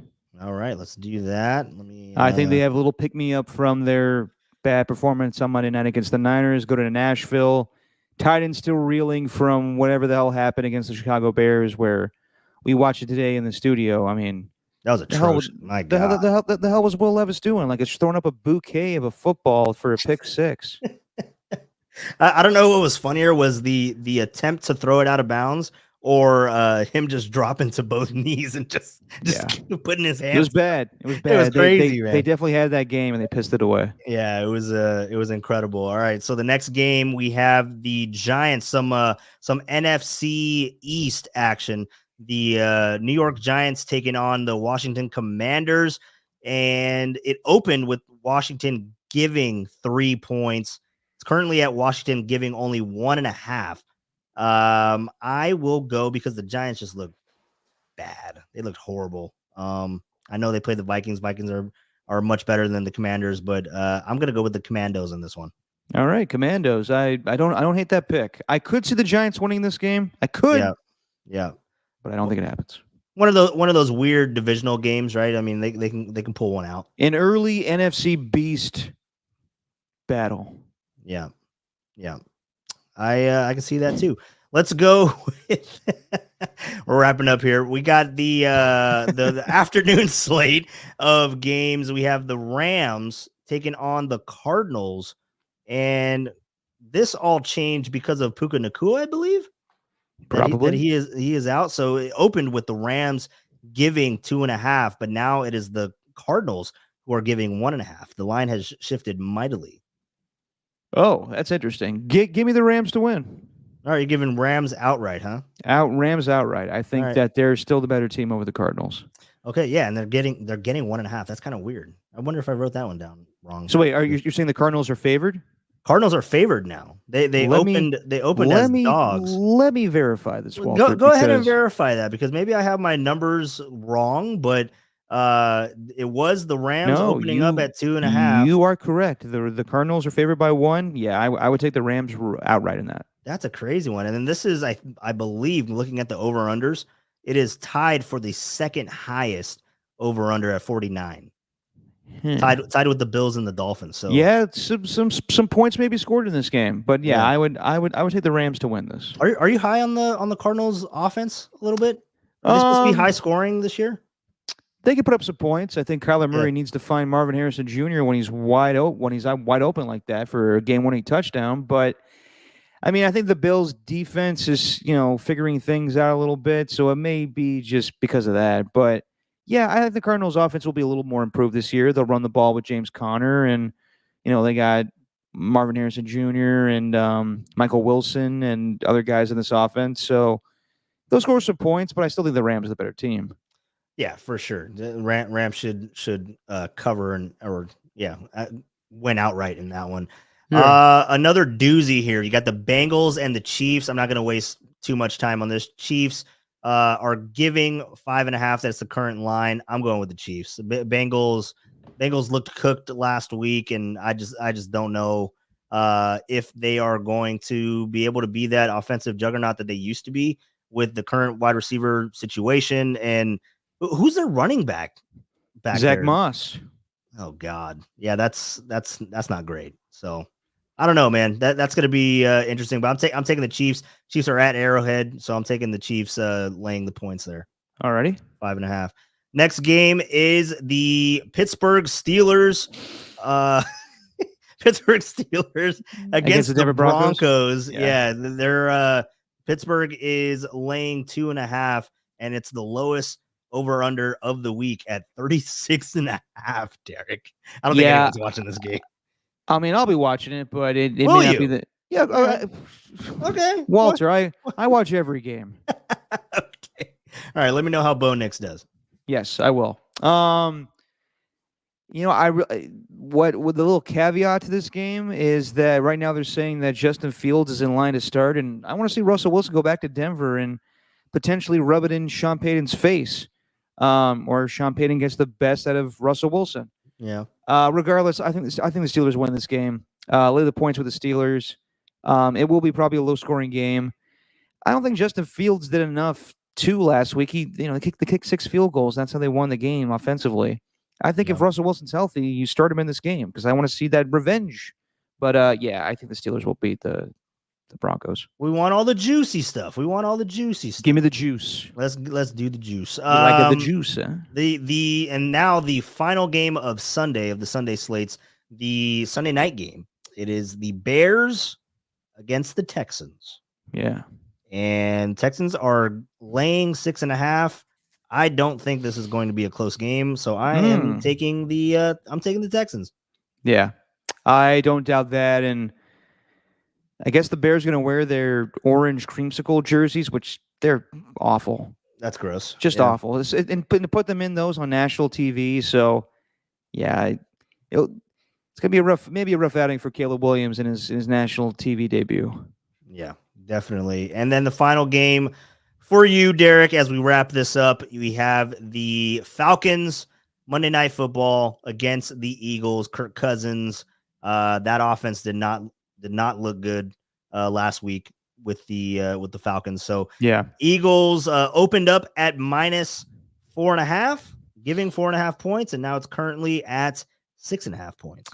All right, let's do that. Let me. I think they have a little pick me up from their bad performance on Monday night against the Niners. Go to Nashville. Titans still reeling from whatever the hell happened against the Chicago Bears, where we watched it today in the studio. I mean, that was atrocious. My God, the hell was Will Levis doing? Like, it's throwing up a bouquet of a football for a pick six. I don't know what was funnier, was the attempt to throw it out of bounds, or him just dropping to both knees and just putting his hands. It was bad. It was bad. It was crazy, man. They definitely had that game and they pissed it away. Yeah, it was incredible. All right, so the next game we have the Giants, some NFC East action. The New York Giants taking on the Washington Commanders, and it opened with Washington giving 3 points. It's currently at Washington giving only 1.5. I will go because the Giants just look bad. They looked horrible. I know they played the Vikings. Vikings are much better than the Commanders, but I'm gonna go with the Commandos in this one. All right, Commandos. I don't hate that pick. I could see the Giants winning this game. I could. Yeah. But I don't think it happens. One of those weird divisional games, right? I mean, they can pull one out. An early NFC beast battle. Yeah. I can see that too. Let's go with we're wrapping up here. We got the afternoon slate of games. We have the Rams taking on the Cardinals, and this all changed because of Puka Nacua, I believe. Probably that he is out. So it opened with the Rams giving 2.5, but now it is the Cardinals who are giving 1.5. The line has shifted mightily. Oh, that's interesting. Give me the Rams to win. All right, you're giving Rams outright, huh? Rams outright. I think that they're still the better team over the Cardinals. Okay, yeah, and they're getting 1.5. That's kind of weird. I wonder if I wrote that one down wrong. So wait, you're saying the Cardinals are favored? Cardinals are favored now. They opened as dogs. Let me verify this, Walter. Go ahead and verify that, because maybe I have my numbers wrong, but it was the Rams opening up at 2.5. You are correct. The Cardinals are favored by 1. Yeah, I would take the Rams outright in that. That's a crazy one. And then this is, I believe, looking at the over-unders, it is tied for the second highest over-under at 49. Tied with the Bills and the Dolphins. So yeah, some points may be scored in this game, but yeah. I would take the Rams to win this. Are you high on the Cardinals offense a little bit? Are they supposed to be high scoring this year? They could put up some points. I think Kyler Murray needs to find Marvin Harrison Jr. when he's wide open like that for a game-winning touchdown. But I mean, I think the Bills' defense is figuring things out a little bit, so it may be just because of that. But yeah, I think the Cardinals' offense will be a little more improved this year. They'll run the ball with James Conner, and they got Marvin Harrison Jr. and Michael Wilson and other guys in this offense. So they'll score some points, but I still think the Rams are the better team. Yeah, for sure. The Rams should cover win outright in that one. Yeah. Another doozy here. You got the Bengals and the Chiefs. I'm not going to waste too much time on this. Chiefs are giving 5.5. That's the current line. I'm going with the Chiefs. The Bengals looked cooked last week, and I just don't know if they are going to be able to be that offensive juggernaut that they used to be with the current wide receiver situation. And who's their running back Zach there? Moss. Oh God, yeah, that's not great. So I don't know, man. That's going to be interesting. But I'm taking the Chiefs. Chiefs are at Arrowhead, so I'm taking the Chiefs laying the points there. Alrighty. 5.5. Next game is the Pittsburgh Steelers. Pittsburgh Steelers against the the Denver Broncos? Broncos. Yeah. Yeah, they're Pittsburgh is laying 2.5, and it's the lowest over under of the week at 36.5. Derek, I don't think anyone's watching this game. I mean, I'll be watching it, but it may Will not you? be the. Yeah. Okay, Walter, I watch every game. Okay. All right. Let me know how Bo Nix does. Yes, I will. What with the little caveat to this game is that right now they're saying that Justin Fields is in line to start, and I want to see Russell Wilson go back to Denver and potentially rub it in Sean Payton's face, or Sean Payton gets the best out of Russell Wilson. Yeah. Regardless, I think the Steelers win this game. Lay the points with the Steelers. It will be probably a low-scoring game. I don't think Justin Fields did enough last week. They kicked 6 field goals. That's how they won the game offensively. I think if Russell Wilson's healthy, you start him in this game because I want to see that revenge. But yeah, I think the Steelers will beat the Broncos. We want all the juicy stuff. Give me the juice. Let's do the juice. You like the juice, huh? And now the final game of the Sunday slates, the Sunday night game. It is the Bears against the Texans. Yeah. And Texans are laying 6.5. I don't think this is going to be a close game, so I am taking the Texans. Yeah, I don't doubt that, and I guess the Bears are going to wear their orange creamsicle jerseys, which they're awful. That's gross. Just awful. And put them in those on national TV. So, yeah, it's going to be maybe a rough outing for Caleb Williams in his national TV debut. Yeah, definitely. And then the final game for you, Derek, as we wrap this up, we have the Falcons Monday Night Football against the Eagles. Kirk Cousins. That offense did not look good last week with the Falcons. So yeah, Eagles opened up at -4.5, giving 4.5 points, and now it's currently at 6.5 points.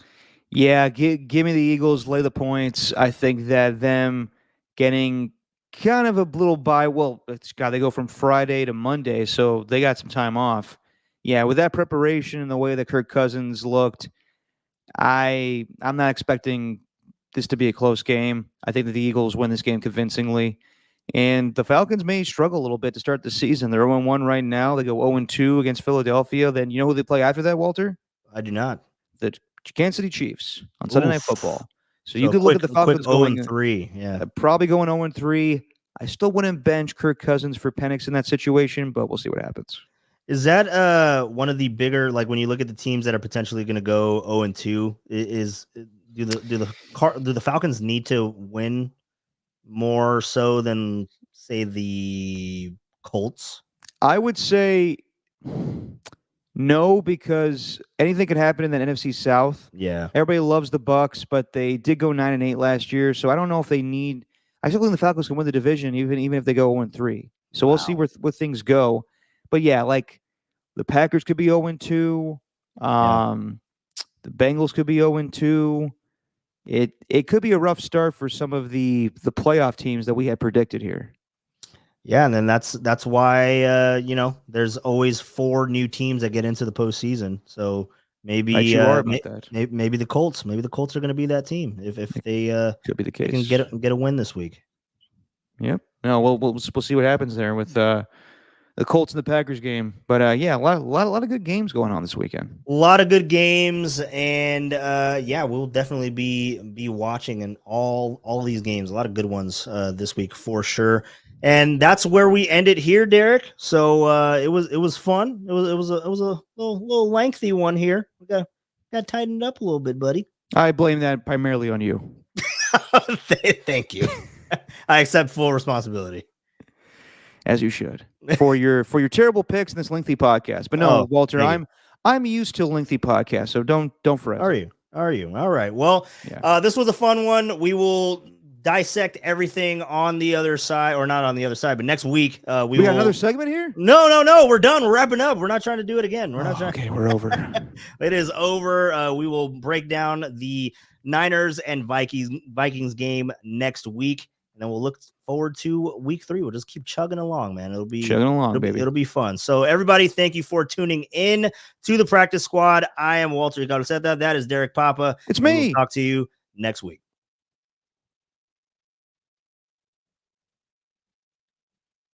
Yeah, give me the Eagles. Lay the points. I think that them getting kind of a little bye. Well, they go from Friday to Monday, so they got some time off. Yeah, with that preparation and the way that Kirk Cousins looked, I'm not expecting this to be a close game. I think that the Eagles win this game convincingly, and the Falcons may struggle a little bit to start the season. They're 0-1 right now. They go 0-2 against Philadelphia. Then you know who they play after that, Walter? I do not. The Kansas City Chiefs on Sunday Night Football. So you could look at the Falcons going 0-3. Yeah, probably going 0-3. I still wouldn't bench Kirk Cousins for Penix in that situation, but we'll see what happens. Is that one of the bigger, like when you look at the teams that are potentially going to go 0-2? Do the Falcons need to win more so than say the Colts? I would say no, because anything could happen in that NFC South. Yeah, everybody loves the Bucs, but they did go 9-8 last year, so I don't know if they need. I still think the Falcons can win the division even if they go 0-3. So we'll see where things go. But yeah, like the Packers could be 0-2. The Bengals could be 0-2. It could be a rough start for some of the playoff teams that we had predicted here. Yeah, and then that's why there's always 4 new teams that get into the postseason. So maybe maybe the Colts. Maybe the Colts are going to be that team if they could be the case. They can get a win this week. Yep. No, we'll see what happens there with the Colts and the Packers game. But yeah, a lot of good games going on this weekend. A lot of good games, and we'll definitely be watching and all these games. A lot of good ones this week for sure. And that's where we end it here, Derek. So it was fun. It was a little lengthy one here. We got tightened up a little bit, buddy. I blame that primarily on you. Thank you. I accept full responsibility. As you should for your terrible picks in this lengthy podcast. But no, Walter, I'm used to lengthy podcasts, so don't fret. Are you? All right. Well, this was a fun one. We will dissect everything on the other side, or not on the other side, but next week we got another segment here. No, we're done. We're wrapping up. We're not trying to do it again. Okay, we're over. It is over. We will break down the Niners and Vikings game next week. and then we'll look forward to week 3. We'll just keep chugging along, man. It'll be Chugging along, baby. It'll be fun. So everybody, thank you for tuning in to the Practice Squad. I am Walter Icabalceta. That is Derek Papa. It's And me. We'll talk to you next week.